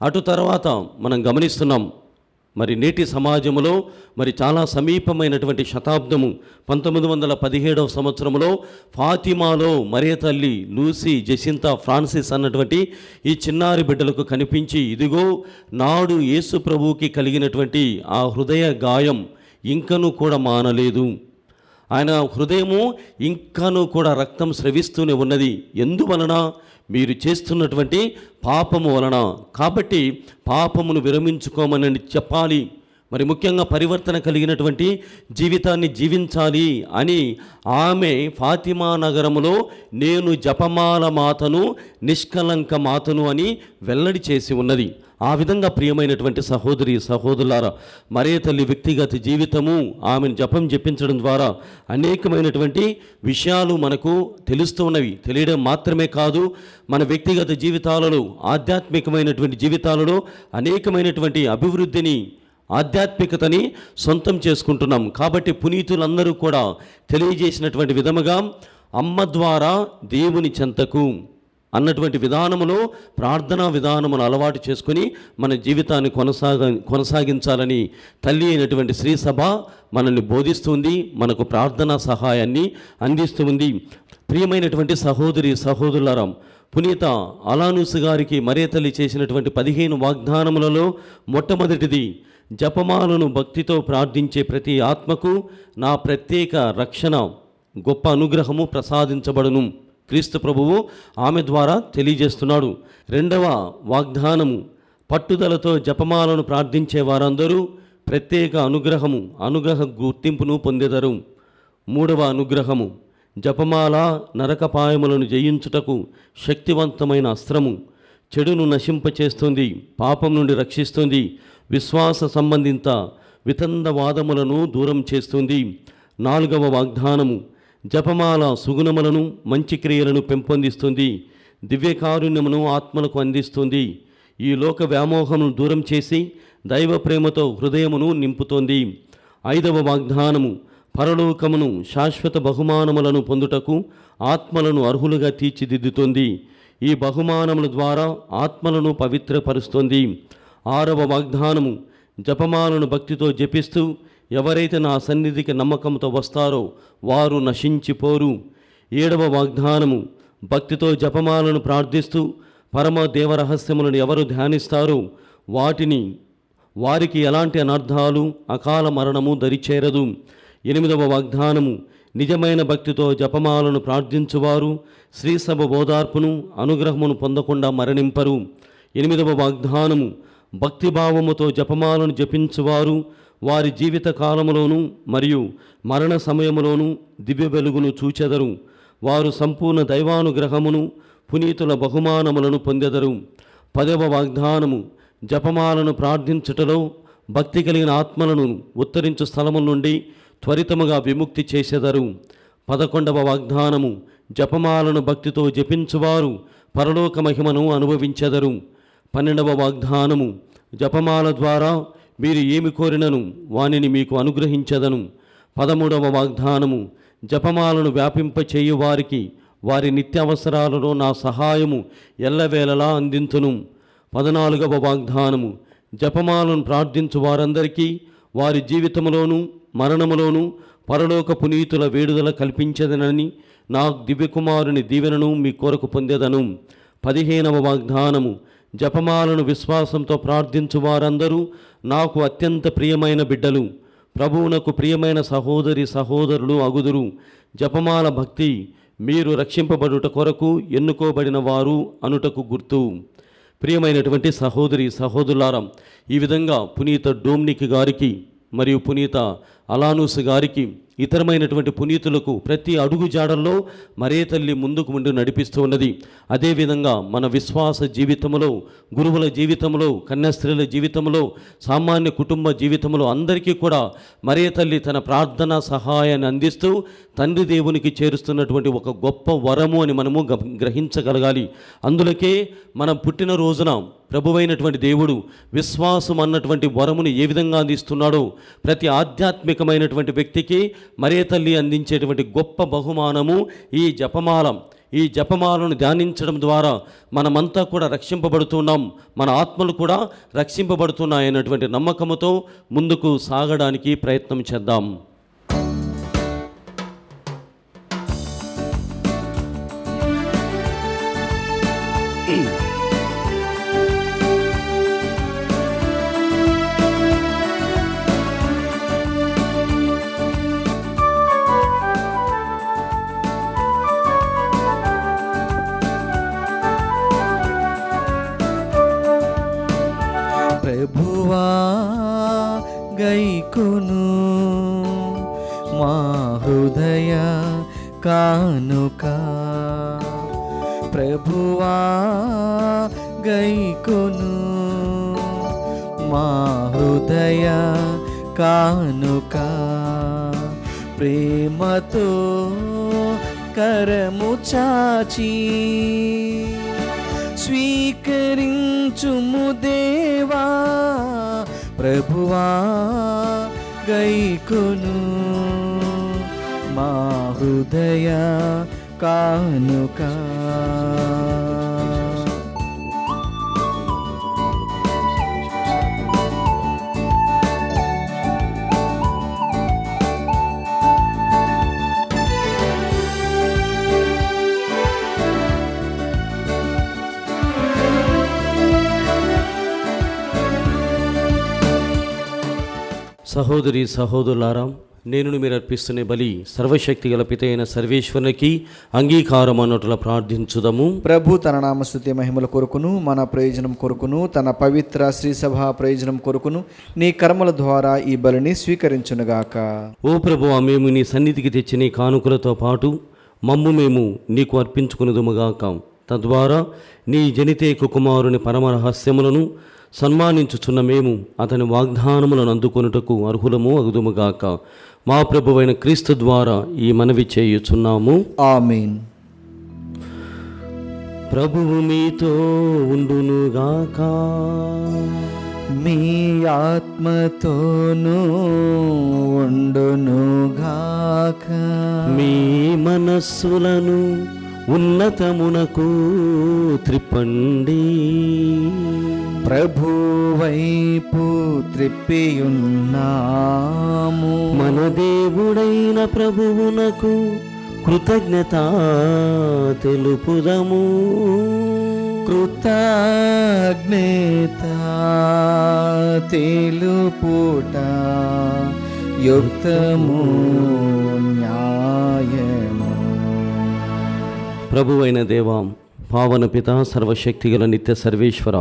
అటు తర్వాత మనం గమనిస్తున్నాం, మరి నేటి సమాజంలో మరి చాలా సమీపమైనటువంటి శతాబ్దము 1917వ సంవత్సరంలో ఫాతిమాలో మరియ తల్లి లూసీ జెసింతా ఫ్రాన్సిస్ అన్నటువంటి ఈ చిన్నారి బిడ్డలకు కనిపించి, ఇదిగో నాడు యేసు ప్రభువుకి కలిగినటువంటి ఆ హృదయ గాయం ఇంకనూ కూడా మానలేదు, ఆయన హృదయము ఇంకనూ కూడా రక్తం స్రవిస్తూనే ఉన్నది, ఎందువలన? మీరు చేస్తున్నటువంటి పాపము వలన. కాబట్టి పాపమును విరమించుకోమని చెప్పాలి, మరి ముఖ్యంగా పరివర్తన కలిగినటువంటి జీవితాన్ని జీవించాలి అని ఆమె ఫాతిమా నగరములో నేను జపమాల మాతను, నిష్కలంక మాతను అని వెల్లడి చేసి ఉన్నది. ఆ విధంగా ప్రియమైనటువంటి సహోదరి సహోదరులారా, మరియ తల్లి వ్యక్తిగత జీవితము, ఆమెను జపం జపించడం ద్వారా అనేకమైనటువంటి విషయాలు మనకు తెలుస్తూ ఉన్నవి. తెలియడం మాత్రమే కాదు, మన వ్యక్తిగత జీవితాలలో, ఆధ్యాత్మికమైనటువంటి జీవితాలలో అనేకమైనటువంటి అభివృద్ధిని, ఆధ్యాత్మికతని సొంతం చేసుకుంటున్నాం. కాబట్టి పునీతులందరూ కూడా తెలియజేసినటువంటి విధముగా అమ్మ ద్వారా దేవుని చెంతకు అన్నటువంటి విధానములో ప్రార్థనా విధానమును అలవాటు చేసుకుని మన జీవితాన్ని కొనసాగించాలని తల్లి అయినటువంటి శ్రీ సభ మనల్ని బోధిస్తుంది, మనకు ప్రార్థనా సహాయాన్ని అందిస్తుంది. ప్రియమైనటువంటి సహోదరి సహోదరులారా, పునీత అలానూసు గారికి మరియ తల్లి చేసినటువంటి 15 వాగ్దానములలో మొట్టమొదటిది, జపమాలను భక్తితో ప్రార్థించే ప్రతి ఆత్మకు నా ప్రత్యేక రక్షణ, గొప్ప అనుగ్రహము ప్రసాదించబడును. క్రీస్తు ప్రభువు ఆమె ద్వారా తెలియజేస్తున్నాడు. 2వ వాగ్దానము, పట్టుదలతో జపమాలను ప్రార్థించే వారందరూ ప్రత్యేక అనుగ్రహ గుర్తింపును పొందెదరు. 3వ అనుగ్రహము, జపమాల నరకపాయములను జయించుటకు శక్తివంతమైన అస్త్రము, చెడును నశింపచేస్తుంది, పాపం నుండి రక్షిస్తుంది, విశ్వాస సంబంధిత వితండవాదములను దూరం చేస్తుంది. 4వ వాగ్దానము, జపమాల సుగుణములను, మంచి క్రియలను పెంపొందిస్తుంది, దివ్యకారుణ్యమును ఆత్మలకు అందిస్తుంది, ఈ లోక వ్యామోహమును దూరం చేసి దైవ ప్రేమతో హృదయమును నింపుతోంది. 5వ వాగ్దానము, పరలోకమును, శాశ్వత బహుమానములను పొందుటకు ఆత్మలను అర్హులుగా తీర్చిదిద్దుతుంది, ఈ బహుమానముల ద్వారా ఆత్మలను పవిత్రపరుస్తుంది. 6వ వాగ్దానము, జపమాలను భక్తితో జపిస్తూ ఎవరైతే నా సన్నిధికి నమ్మకంతో వస్తారో వారు నశించిపోరు. 7వ వాగ్దానము, భక్తితో జపమాలను ప్రార్థిస్తూ పరమ దేవరహస్యములను ఎవరు ధ్యానిస్తారో వారికి ఎలాంటి అనర్థాలు, అకాల మరణము దరిచేరదు. 8వ వాగ్దానము, నిజమైన భక్తితో జపమాలను ప్రార్థించువారు శ్రీసభ ఓదార్పును, అనుగ్రహమును పొందకుండా మరణింపరు. 8వ వాగ్దానము, భక్తిభావముతో జపమాలను జపించువారు వారి జీవిత కాలములోను మరియు మరణ సమయములోను దివ్య వెలుగును చూచెదరు, వారు సంపూర్ణ దైవానుగ్రహమును, పునీతుల బహుమానములను పొందెదరు. 10వ వాగ్దానము, జపమాలను ప్రార్థించుటలో భక్తి కలిగిన ఆత్మలను ఉత్తరించు స్థలముల నుండి త్వరితముగా విముక్తి చేసెదరు. 11వ వాగ్దానము, జపమాలను భక్తితో జపించువారు పరలోక మహిమను అనుభవించెదరు. 12వ వాగ్దానము, జపమాల ద్వారా మీరు ఏమి కోరినను వానిని మీకు అనుగ్రహించదను. 13వ వాగ్దానము, జపమాలను వ్యాపింపచేయు వారికి వారి నిత్యావసరాలలో నా సహాయము ఎల్లవేళలా అందించును. 14వ వాగ్దానము, జపమాలను ప్రార్థించు వారందరికీ వారి జీవితంలోనూ మరణములోనూ పరలోక పునీతుల వేడుదల కల్పించదనని నా దివ్యకుమారుని దీవెనను మీ కొరకు పొందేదను. 15వ వాగ్దానము, జపమాలను విశ్వాసంతో ప్రార్థించు వారందరూ నాకు అత్యంత ప్రియమైన బిడ్డలు, ప్రభువునకు ప్రియమైన సహోదరి సహోదరులు అగుదురు. జపమాల భక్తి మీరు రక్షింపబడుట కొరకు ఎన్నుకోబడిన వారు అనుటకు గుర్తు. ప్రియమైనటువంటి సహోదరి సహోదరులారా, ఈ విధంగా పునీత డోమ్నిక్ గారికి మరియు పునీత అలానూస్ గారికి ఇతరమైనటువంటి పునీతులకు ప్రతి అడుగు జాడల్లో మరే తల్లి ముందుకు ముందు నడిపిస్తూ ఉన్నది. అదేవిధంగా మన విశ్వాస జీవితంలో, గురువుల జీవితంలో, కన్యాస్త్రీల జీవితంలో, సామాన్య కుటుంబ జీవితంలో అందరికీ కూడా మరే తల్లి తన ప్రార్థన సహాయాన్ని అందిస్తూ తండ్రి దేవునికి చేరుస్తున్నటువంటి ఒక గొప్ప వరము అని మనము గ్రహించగలగాలి. అందులకే మనం పుట్టినరోజున ప్రభువైనటువంటి దేవుడు విశ్వాసం అన్నటువంటి వరమును ఏ విధంగా అందిస్తున్నాడో ప్రతి ఆధ్యాత్మికమైనటువంటి వ్యక్తికి మరే తల్లి అందించేటువంటి గొప్ప బహుమానము ఈ జపమాల. ఈ జపమాలను ధ్యానించడం ద్వారా మనమంతా కూడా రక్షింపబడుతున్నాం, మన ఆత్మలు కూడా రక్షింపబడుతున్నాయన్నటువంటి నమ్మకముతో ముందుకు సాగడానికి ప్రయత్నం చేద్దాం. ప్రభువా గైకొను మా హృదయ కానుక, ప్రభువా గైకొను మా హృదయ కానుక, ప్రేమతో కరము చాచి స్వీకరించుము దేవా, ప్రభువా గైకొను మా హృదయ కానుక. సహోదరి సహోదరులారా, నేను మీరు అర్పిస్తున్న బలి సర్వశక్తి గల పిత అయిన సర్వేశ్వరునికి అంగీకారం అన్నట్ల ప్రార్థించుదము. ప్రభు తన నామస్తుతి మహిమల కొరకును మన ప్రయోజనం కొరకును తన పవిత్ర శ్రీసభ ప్రయోజనం కొరకును నీ కర్మల ద్వారా ఈ బలిని స్వీకరించునుగాక. ఓ ప్రభువా, మేము నీ సన్నిధికి తెచ్చిన నీ కానుకలతో పాటు మమ్ము మేము నీకు అర్పించుకునేదుముగాక. తద్వారా నీ జనితేక కుమారుని పరమ రహస్యములను సన్మానించుచున్న మేము అతని వాగ్దానములను అందుకొనుటకు అర్హులము అగుదుముగాక. మా ప్రభువైన క్రీస్తు ద్వారా ఈ మనవి చేయుచున్నాము. ఆమేన్. ప్రభువు మీతో ఉండునుగాక. మీ ఆత్మతోనూ ఉండునుగాక. మీ మనస్సులను ఉన్నతమునకు త్రిప్పండి. ప్రభు వైపు త్రిప్పియున్నాము. మన దేవుడైన ప్రభువునకు కృతజ్ఞత తెలుపుదము. కృతజ్ఞత తెలుపుట యుక్తము న్యాయము. ప్రభువైన దేవా, పావన పిత, సర్వశక్తిగల నిత్య సర్వేశ్వర,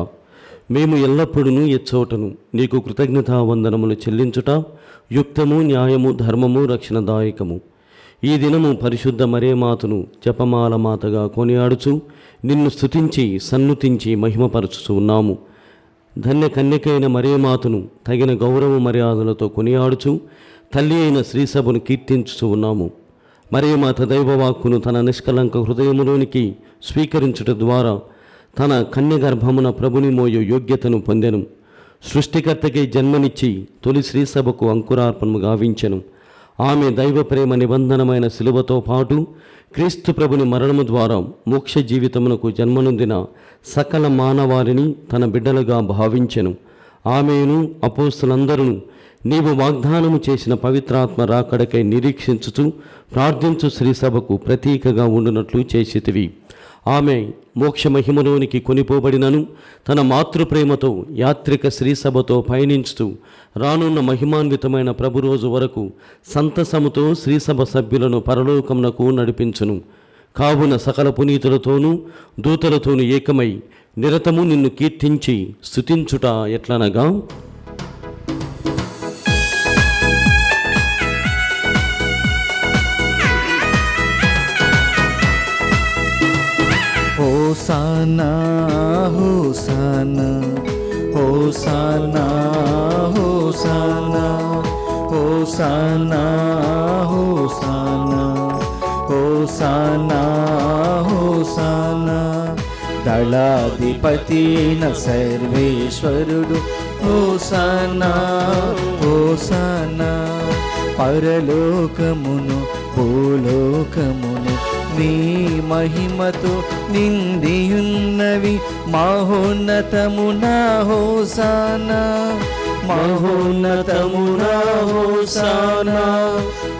మేము ఎల్లప్పుడూ ఎచ్చోటను నీకు కృతజ్ఞతా వందనములు చెల్లించుట యుక్తము న్యాయము ధర్మము రక్షణదాయకము. ఈ దినము పరిశుద్ధ మరేమాతను జపమాల మాతగా కొనియాడుచు నిన్ను స్తుతించి సన్నుతించి మహిమపరచుచు ఉన్నాము. ధన్య కన్యకైన మరేమాతను తగిన గౌరవ మర్యాదలతో కొనియాడుచు తల్లి అయిన శ్రీసభను కీర్తించుచు ఉన్నాము. మరియమాత దైవవాక్కును తన నిష్కలంక హృదయములోనికి స్వీకరించుట ద్వారా తన కన్య గర్భమున ప్రభుని మోయు యోగ్యతను పొందెను. సృష్టికర్తకి జన్మనిచ్చి తొలి శ్రీసభకు అంకురార్పణము గావించెను. ఆమె దైవ ప్రేమ నిబంధనమైన శిలువతో పాటు క్రీస్తు ప్రభుని మరణము ద్వారా మోక్ష జీవితమునకు జన్మనొందిన సకల మానవారిని తన బిడ్డలుగా భావించెను. ఆమెను అపోస్తులందరూ నీవు వాగ్దానము చేసిన పవిత్రాత్మ రాకడకై నిరీక్షించుచు ప్రార్థించు శ్రీసభకు ప్రతీకగా ఉండునట్లు చేసితివి. ఆమె మోక్ష మహిమలోనికి కొనిపోబడినను తన మాతృప్రేమతో యాత్రిక శ్రీసభతో పయనించుతూ రానున్న మహిమాన్వితమైన ప్రభు రోజు వరకు సంతసముతో శ్రీసభ సభ్యులను పరలోకమునకు నడిపించును. కావున సకల పునీతులతోనూ దూతలతోనూ ఏకమై నిరతము నిన్ను కీర్తించి స్తుతించుట ఎట్లనగా, హోసానా హోసానా హోసానా హోసానా హోసానా హోసానా హోసానా హోసానా దళాధిపతిన సర్వేశ్వరుడు హోసానా హోసానా పరలోకమును భూలోకమును నీ మహిమతో నిందియున్నవి మహోన్నతమునా హోసానా మహోన్నతమునా హోసానా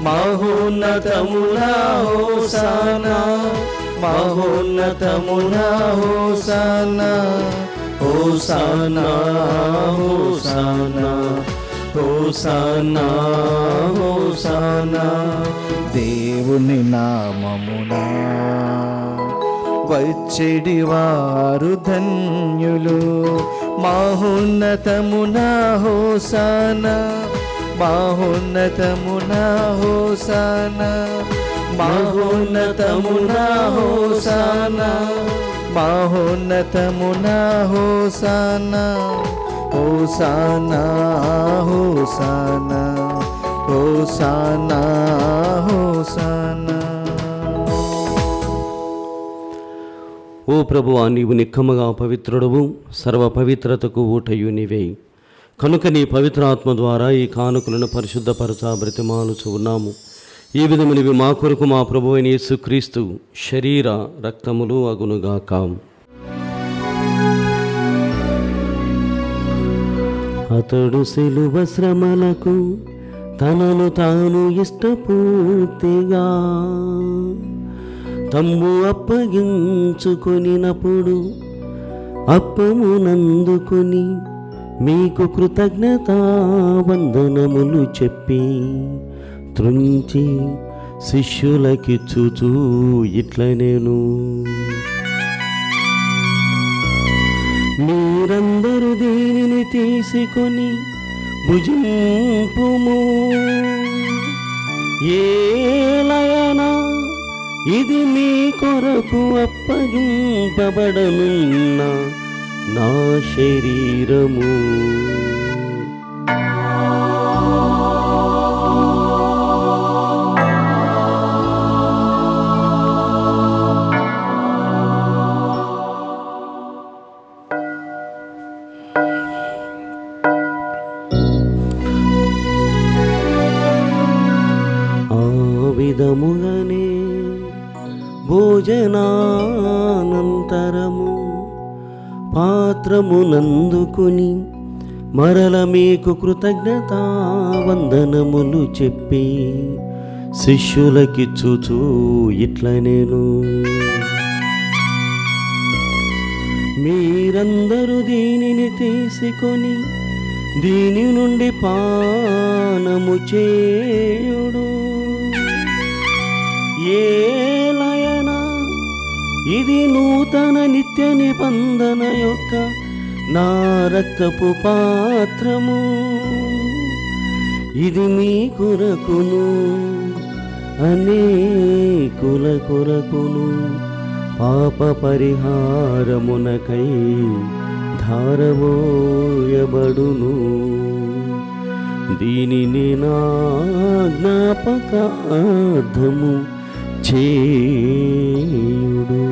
మహోన్నతమునా హోసానా మహోన్నతమునా హోసానా హోసానా హోసానా హోసానా హోసానా దేవుని నామమునా వచ్చెడి వారు ధన్యులు మహోన్నతమునా హోసానా మహోన్నతమునా హోసానా మహోన్నతమునా హోసానా మహోన్నతమునా హోసానా హోసానా హోసానా హోసానా హోసానా. ఓ ప్రభువా, నీవు నిక్కముగా పవిత్రుడవు, సర్వ పవిత్రతకు ఊటయు నీవే. కనుక నీ పవిత్రాత్మ ద్వారా ఈ కానుకలను పరిశుద్ధపరచ బ్రతిమాలుచు ఉన్నాము. ఈ విధమునివి మా కొరకు మా ప్రభువైన యేసుక్రీస్తు శరీర రక్తములు అగునుగాక. అతడు సిలువ శ్రమలకు తనను తాను ఇష్టపూర్తిగా తమ్ము అప్పగించుకొనినప్పుడు అప్పమునందుకొని మీకు కృతజ్ఞతా వందనములు చెప్పి త్రుంచి శిష్యులకిచ్చుచూ ఇట్లనేను, మీరందరూ దీనిని తీసుకొని భుజింపుము. ఏలయనా ఇది మీ కొరకు అప్పగింపబడనున్న నా శరీరము. విధముగానే భోజనానంతరము పాత్రమునందుకొని మరల మీకు కృతజ్ఞతా వందనములు చెప్పి శిష్యులకిచ్చుచూ ఇట్లనేను, మీరందరూ దీనిని తీసుకొని దీని నుండి పానము చేయుడు. ఏలయనా ఇది నూతన నిత్య నిబంధన యొక్క నా రక్తపు పాత్రము. ఇది మీ కొరకును అనేకుల కొరకును పాప పరిహారమునకై ధారవోయబడును. దీనిని నా జ్ఞాపకార్థము చేయుడు.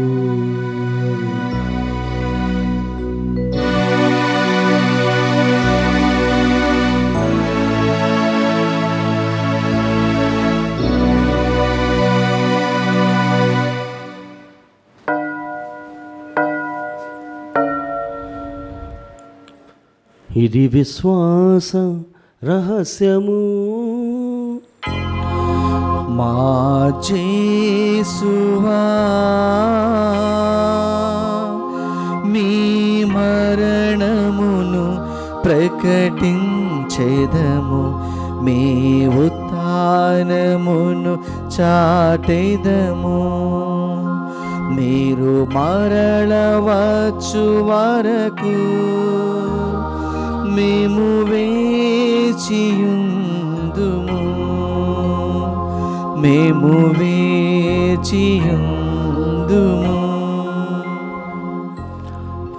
ఇది విశ్వాస రహస్యము, మా యేసువా మీ మరణమును ప్రకటించెదము, మీ ఉత్థానమును చాటెదము. మీరు మరల వచ్చు వరకు మేము వేచియుందుము, మేము వేచియుందుము.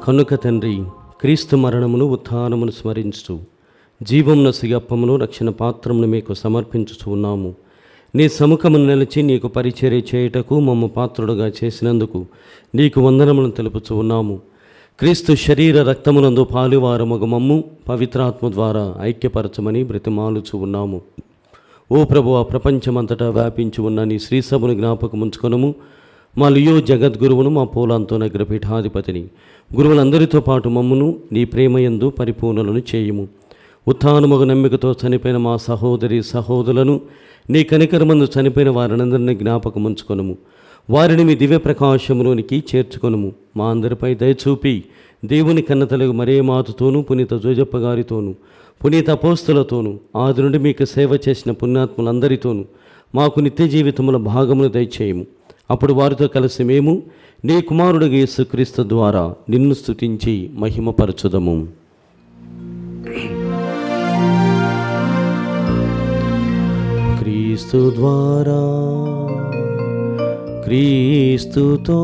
కనుక తండ్రి, క్రీస్తు మరణమును ఉత్థానమును స్మరించు జీవమున సిగప్పమును రక్షణ పాత్రమును మీకు సమర్పించుచు ఉన్నాము. నీ సముఖమును నిలిచి నీకు పరిచర్య చేయుటకు మమ్మ పాత్రుడుగా చేసినందుకు నీకు వందనములను తెలుపుచు ఉన్నాము. క్రీస్తు శరీర రక్తమునందు పాలువారమగ మమ్ము పవిత్రాత్మ ద్వారా ఐక్యపరచమని బ్రతిమాలుచు ఉన్నాము. ఓ ప్రభువా, ప్రపంచమంతటా వ్యాపించి ఉన్న నీ శ్రీసభను జ్ఞాపకముంచుకొనుము. మా లియో జగద్గురువును, మా పోలాంతో నగర పీఠాధిపతిని, గురువులందరితో పాటు మమ్మును నీ ప్రేమయందు పరిపూర్ణలను చేయుము. ఉత్థానముగ నమ్మికతో చనిపోయిన మా సహోదరి సహోదరులను, నీ కనికరమందు చనిపోయిన వారినందరినీ జ్ఞాపకముంచుకొనుము. వారిని మీ దివ్య ప్రకాశములోనికి చేర్చుకొనుము. మా అందరిపై దయచూపి దేవుని కన్నతలకు మరే మాతతోనూ, పునీత జోజప్ప గారితోనూ, పునీత అపోస్తులతోనూ, ఆది నుండి మీకు సేవ చేసిన పుణ్యాత్ములందరితోనూ మాకు నిత్య జీవితముల భాగమును దయచేయము. అప్పుడు వారితో కలిసి మేము నీ కుమారుడు యేసుక్రీస్తు ద్వారా నిన్ను స్తుతించి మహిమపరచుదము. క్రీస్తు ద్వారా, క్రీస్తుతో,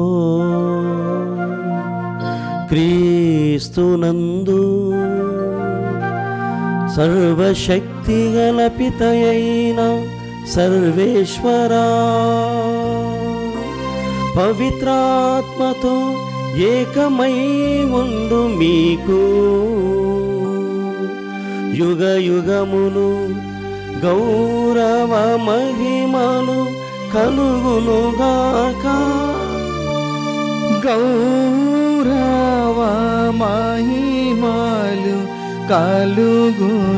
క్రీస్తునందు సర్వశక్తి గల పితయైన సర్వేశ్వరా, పవిత్రాత్మతో ఏకమై ఉండు మీకు యుగ యుగములు గౌరవ మహిమలు కలుగునుగాక. గౌరవ మహిమలు కలుగునుగాక.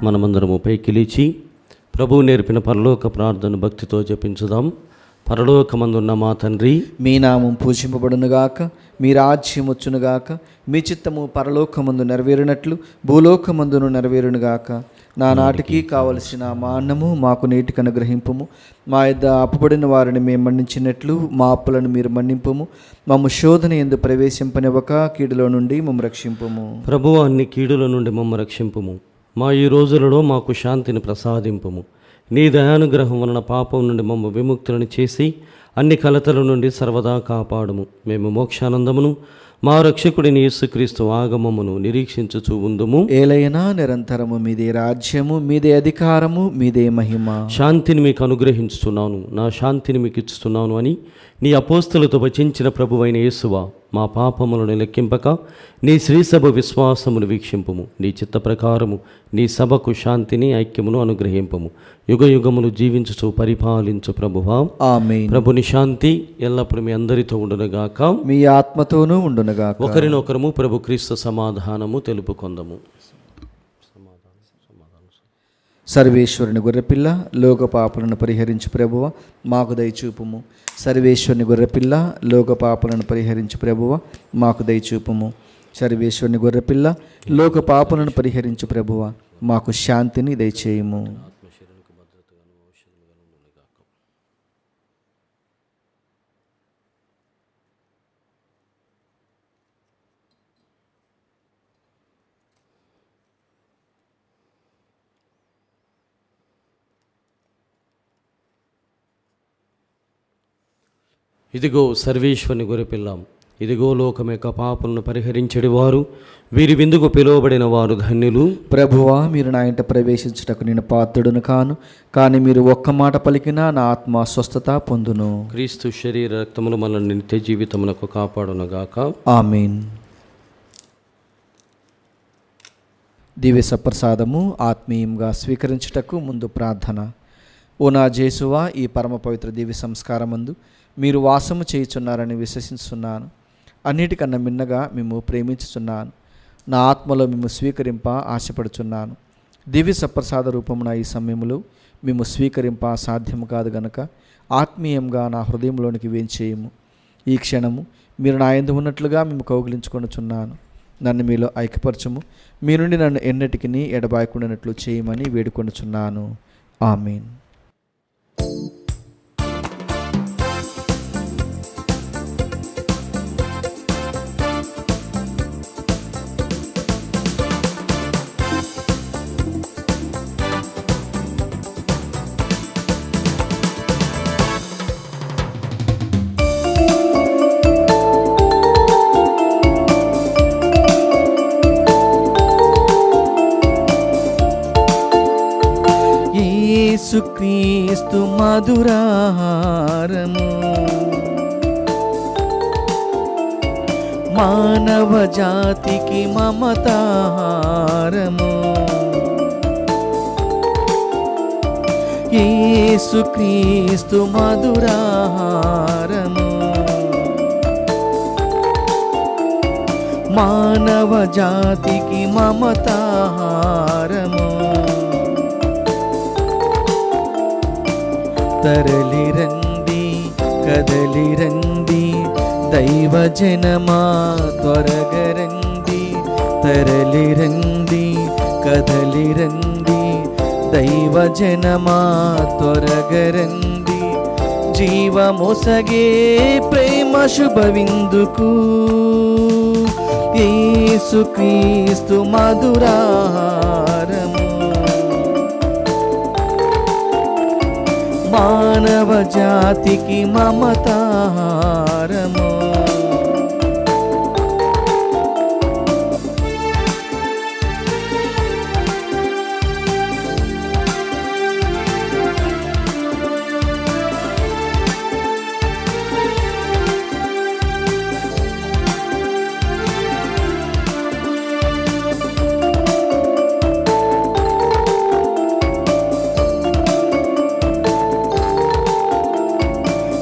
మనమందరము పైకి లేచి ప్రభువు నేర్పిన పరలోక ప్రార్థన భక్తితో జపించుదాం. పరలోకమందున్న మా తండ్రి, మీ నామం పూజింపబడునుగాక, మీ రాజ్యం వచ్చునుగాక, మీ చిత్తము పరలోకమందు నెరవేరినట్లు భూలోకమందును నెరవేరునుగాక. నానాటికి కావలసిన మా అన్నము మాకు నేటికి అనుగ్రహింపుము. మా యొద్ద అప్పుబడిన వారిని మేము మన్నించినట్లు మా అప్పులను మీరు మన్నింపుము. మమ్ము శోధన యందు ప్రవేశింపనివ్వక కీడులో నుండి మమ్ము రక్షింపుము. ప్రభువు అన్ని కీడుల నుండి మమ్మ రక్షింపుము. మా ఈ రోజులలో మాకు శాంతిని ప్రసాదింపుము. నీ దయానుగ్రహం వలన పాపం నుండి మమ్మ విముక్తులను చేసి అన్ని కలతల నుండి సర్వదా కాపాడుము. మేము మోక్షానందమును మా రక్షకుడిని యేసుక్రీస్తు ఆగమమును నిరీక్షించుచూ ఉందుము. ఏలైనా నిరంతరము మీదే రాజ్యము, మీదే అధికారము, మీదే మహిమ. శాంతిని మీకు అనుగ్రహించుతున్నాను, నా శాంతిని మీకు ఇస్తున్నాను అని నీ అపోస్తలతో వచించిన ప్రభువైన యేసువా, మా పాపములను లెక్కింపక నీ శ్రీసభ విశ్వాసమును వీక్షింపుము. నీ చిత్త ప్రకారము నీ సభకు శాంతిని ఐక్యమును అనుగ్రహింపము. యుగ యుగములు జీవించుచు పరిపాలించు ప్రభువా. ఆమేన్. ప్రభుని శాంతి ఎల్లప్పుడూ మీ అందరితో ఉండునుగాక, మీ ఆత్మతోనూ ఉండునుగాక. ఒకరినొకరము ప్రభు క్రీస్తు సమాధానము తెలుపుకొందము. సర్వేశ్వరుని గొర్రెపిల్ల, లోక పాపలను పరిహరించు ప్రభువ, మాకు దయచూపుము. సర్వేశ్వరుని గొర్రెపిల్ల, లోక పాపలను పరిహరించు ప్రభువ, మాకు దయచూపుము. సర్వేశ్వరుని గొర్రెపిల్ల, లోక పాపలను పరిహరించు ప్రభువ, మాకు శాంతిని దయచేయుము. ఇదిగో సర్వేశ్వరుని గొర్రెపిల్లం, ఇదిగో లోకం యొక్క పాపలను పరిహరించడి వారు, వీరి విందుకు పిలువబడిన వారు ధన్యులు. ప్రభువా, మీరు నా ఇంట ప్రవేశించుటకు నేను పాత్రుడును కాను, కానీ మీరు ఒక్క మాట పలికినా నా ఆత్మ స్వస్థత పొందును. క్రీస్తు శరీర రక్తములు మనల్ని నిత్య జీవితమునకు కాపాడునుగాక. ఆమేన్. దివ్య సప్రసాదము ఆత్మీయంగా స్వీకరించుటకు ముందు ప్రార్థన. ఓ నా జేసువా, ఈ పరమ పవిత్ర దివ్య సంస్కారమందు మీరు వాసము చేయుచున్నారని విశ్వసిస్తున్నాను. అన్నిటికన్నా మిన్నగా మేము ప్రేమించుచున్నాను. నా ఆత్మలో మేము స్వీకరింప ఆశపడుచున్నాను. దివ్య సప్రసాద రూపమున ఈ సమయంలో మేము స్వీకరింప సాధ్యము కాదు గనుక ఆత్మీయంగా నా హృదయంలోనికి వేంచేయము. ఈ క్షణము మీరు నా యందు ఉన్నట్లుగా మేము కౌగిలించుకొనుచున్నాను. నన్ను మీలో ఐక్యపరచము. మీ నుండి నన్ను ఎన్నటికి ఎడబాయకుండానట్లు చేయమని వేడుకొనుచున్నాను. ఆమేన్. యేసుక్రీస్తు మధురాహారము మానవ జాతికి మమతాహారము. యేసుక్రీస్తు మధురాహారము మానవ జాతికి మమతాహారము. తరలిరండి కదలిరండి దైవజనమా త్వరగరండి. తరలిరండి కదలిరండి దైవజనమా త్వరగరండి. జీవమొసగే ప్రేమ శుభవిందుకు యేసుక్రీస్తు మధురాహారము మానవ జాతికి మమతాహారము.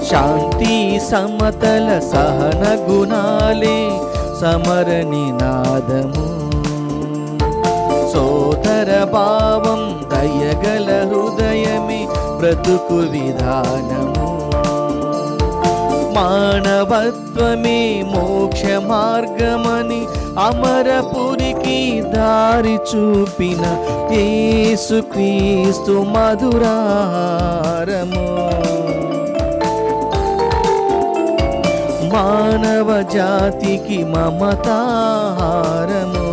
శాంతి సమతల సహన గుణాలే సమర నినాదము. సోదర భావం దయగల హృదయమే బ్రతుకు విధానము. మానవత్వమే మోక్ష మార్గమని అమరపురికి దారి చూపిన యేసుక్రీస్తు మధురాహారము మానవ జాతికి మమతాహారము.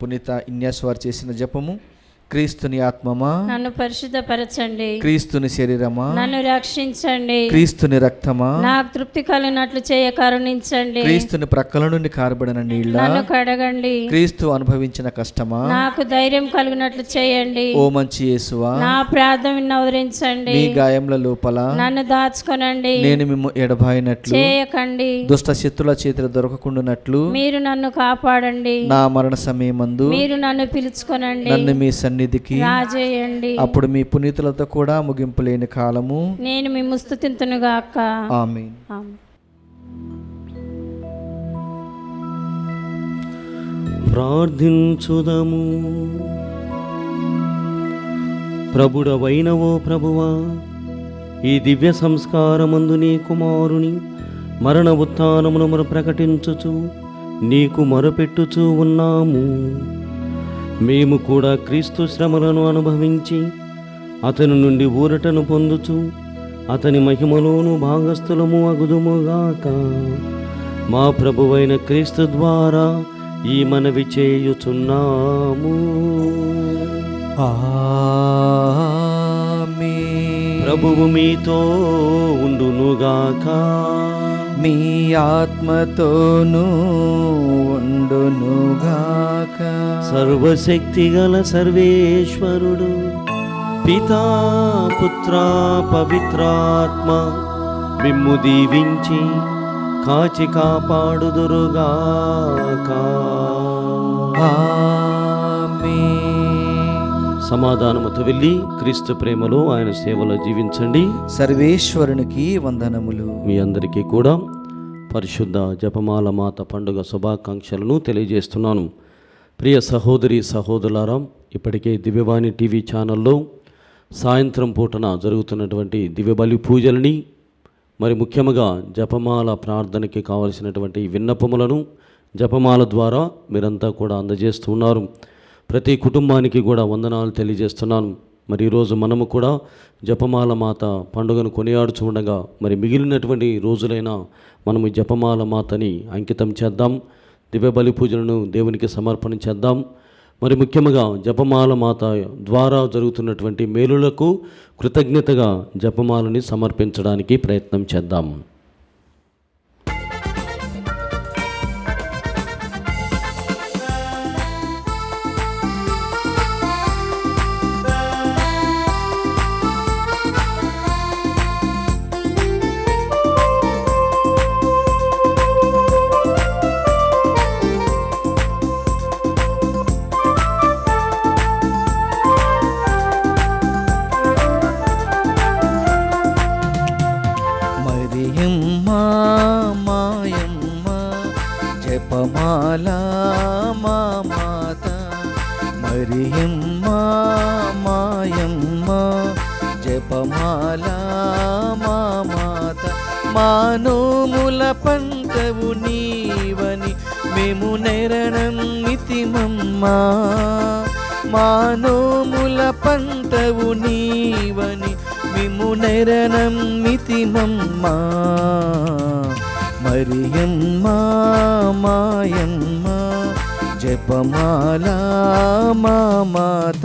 పునీత ఇన్యాస్ వారు చేసిన జపము. క్రీస్తుని ఆత్మమా నన్ను పరిశుద్ధపరచండి. క్రీస్తుని శరీరమా నన్ను రక్షించండి. క్రీస్తుని రక్తమా నాకు తృప్తి కలిగినట్లు చేయ కరుణించండి. క్రీస్తుని ప్రక్కల నుండి కారబడిన నీళ్ళ నన్ను కడగండి. క్రీస్తు అనుభవించిన కష్టమా నాకు ధైర్యం కలిగినట్లు చేయండి. ఓ మంచి యేసువా, నా ప్రార్థన విన్నవరించండి. మీ గాయముల లోపల నన్ను దాచుకొనండి. నేను మిమ్ము ఎడబాయినట్లు చేయకండి. దుష్ట శత్రుల చేతులు దొరకకుండానట్లు మీరు నన్ను కాపాడండి. నా మరణ సమయమందు మీరు నన్ను పిలుచుకొనండి. నన్ను మీ సన్నిధికి రాజేయండి. అప్పుడు మీ పునీతులతో కూడా ముగింపు లేని కాలము నేను మిమ్ము స్తుతింతునుగాక. ఆమేన్. ఆమేన్. ప్రార్థించుదము. ప్రభుడవైనవో ప్రభువా, ఈ దివ్య సంస్కారమందు నీ కుమారుని మరణ ఉత్థానమును మనం ప్రకటించుచు నీకు మొరపెట్టుచూ ఉన్నాము. మేము కూడా క్రీస్తు శ్రమలను అనుభవించి అతని నుండి ఊరటను పొందుచు అతని మహిమలోను భాగస్థులము అగుదుముగాక. మా ప్రభువైన క్రీస్తు ద్వారా ఈ మనవి చేయుచున్నాము. ఆమేన్. ప్రభువు మీతో ఉండునుగాక. మీ ఆత్మతోనూ ఉండునుగాక. సర్వశక్తిగల సర్వేశ్వరుడు పితా పుత్ర పవిత్రాత్మ మిమ్ము దీవించి కాచి కాపాడుదురుగాక. సమాధానముతో వెళ్ళి క్రీస్తు ప్రేమలో ఆయన సేవలో జీవించండి. సర్వేశ్వరునికి వందనములు. మీ అందరికీ కూడా పరిశుద్ధ జపమాల మాత పండుగ శుభాకాంక్షలను తెలియజేస్తున్నాను. ప్రియ సహోదరి సహోదరులారా, ఇప్పటికే దివ్యవాణి టీవీ ఛానల్లో సాయంత్రం పూటన జరుగుతున్నటువంటి దివ్యబలి పూజలని, మరి ముఖ్యంగా జపమాల ప్రార్థనకి కావలసినటువంటి విన్నపములను జపమాల ద్వారా మీరంతా కూడా అందజేస్తున్నారు. ప్రతి కుటుంబానికి కూడా వందనాలు తెలియజేస్తున్నాను. మరి ఈరోజు మనము కూడా జపమాల మాత పండుగను కొనియాడుచు ఉండగా మరి మిగిలినటువంటి రోజులైనా మనము జపమాల మాతని అంకితం చేద్దాం. దివ్యబలి పూజలను దేవునికి సమర్పణ చేద్దాం. మరి ముఖ్యంగా జపమాల మాత ద్వారా జరుగుతున్నటువంటి మేలులకు కృతజ్ఞతగా జపమాలని సమర్పించడానికి ప్రయత్నం చేద్దాం. జపమాల మా మాత మరియమ్మ మాయమ్మ, జపమాల మా మాత. మానోముల పంటవు నీవని మేము నెరనమ్మితిమమ్మా. మానోముల పంటవు నీవని మేము నెరనమ్మితిమమ్మా. మరియమ్మ మాయమ్మ, జపమాల మా మాత.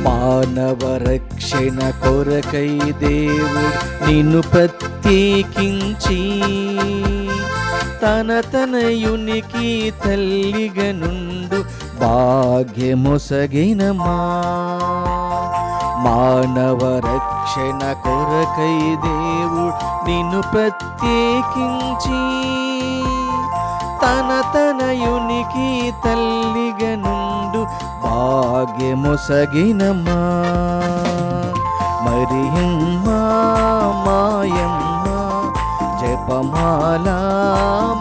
మానవ రక్షణ కొరకై దేవుడు నిన్ను ప్రత్యేకించి తన తనయునికి తల్లిగా నుండు భాగ్యమొసగినమా. మానవ రక్షణ కొరకై దేవుడు నిన్ను ప్రత్యేకించి తన తనయునికి తల్లిగా నుండు భాగ్యమొసగినమా. మరియమ్మ మాయమ్మ, జపమాల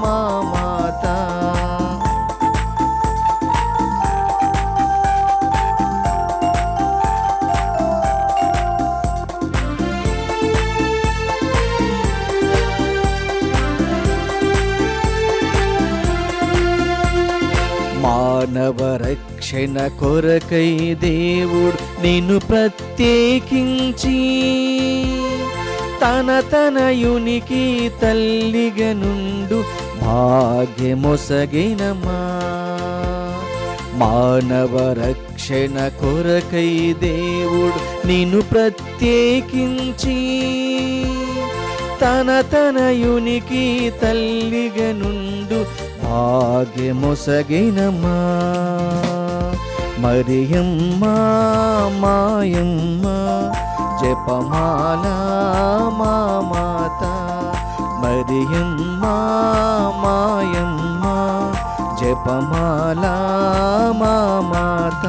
మా మాత. మానవ రక్షణ కొరకై దేవుడు నిన్ను ప్రత్యేకించి తన తనయునికి తల్లిగా నుండు భాగ్యమొసగినమా. మానవ రక్షణ కొరకై దేవుడు నిన్ను ప్రత్యేకించి తన తనయునికి తల్లిగా నుండు భాగ్యమొసగినమా. మరియమ్మ మాయమ్మ, జపమాల మా మాత. మరియమ్మ మాయమ్మ, జపమాల మా మాత.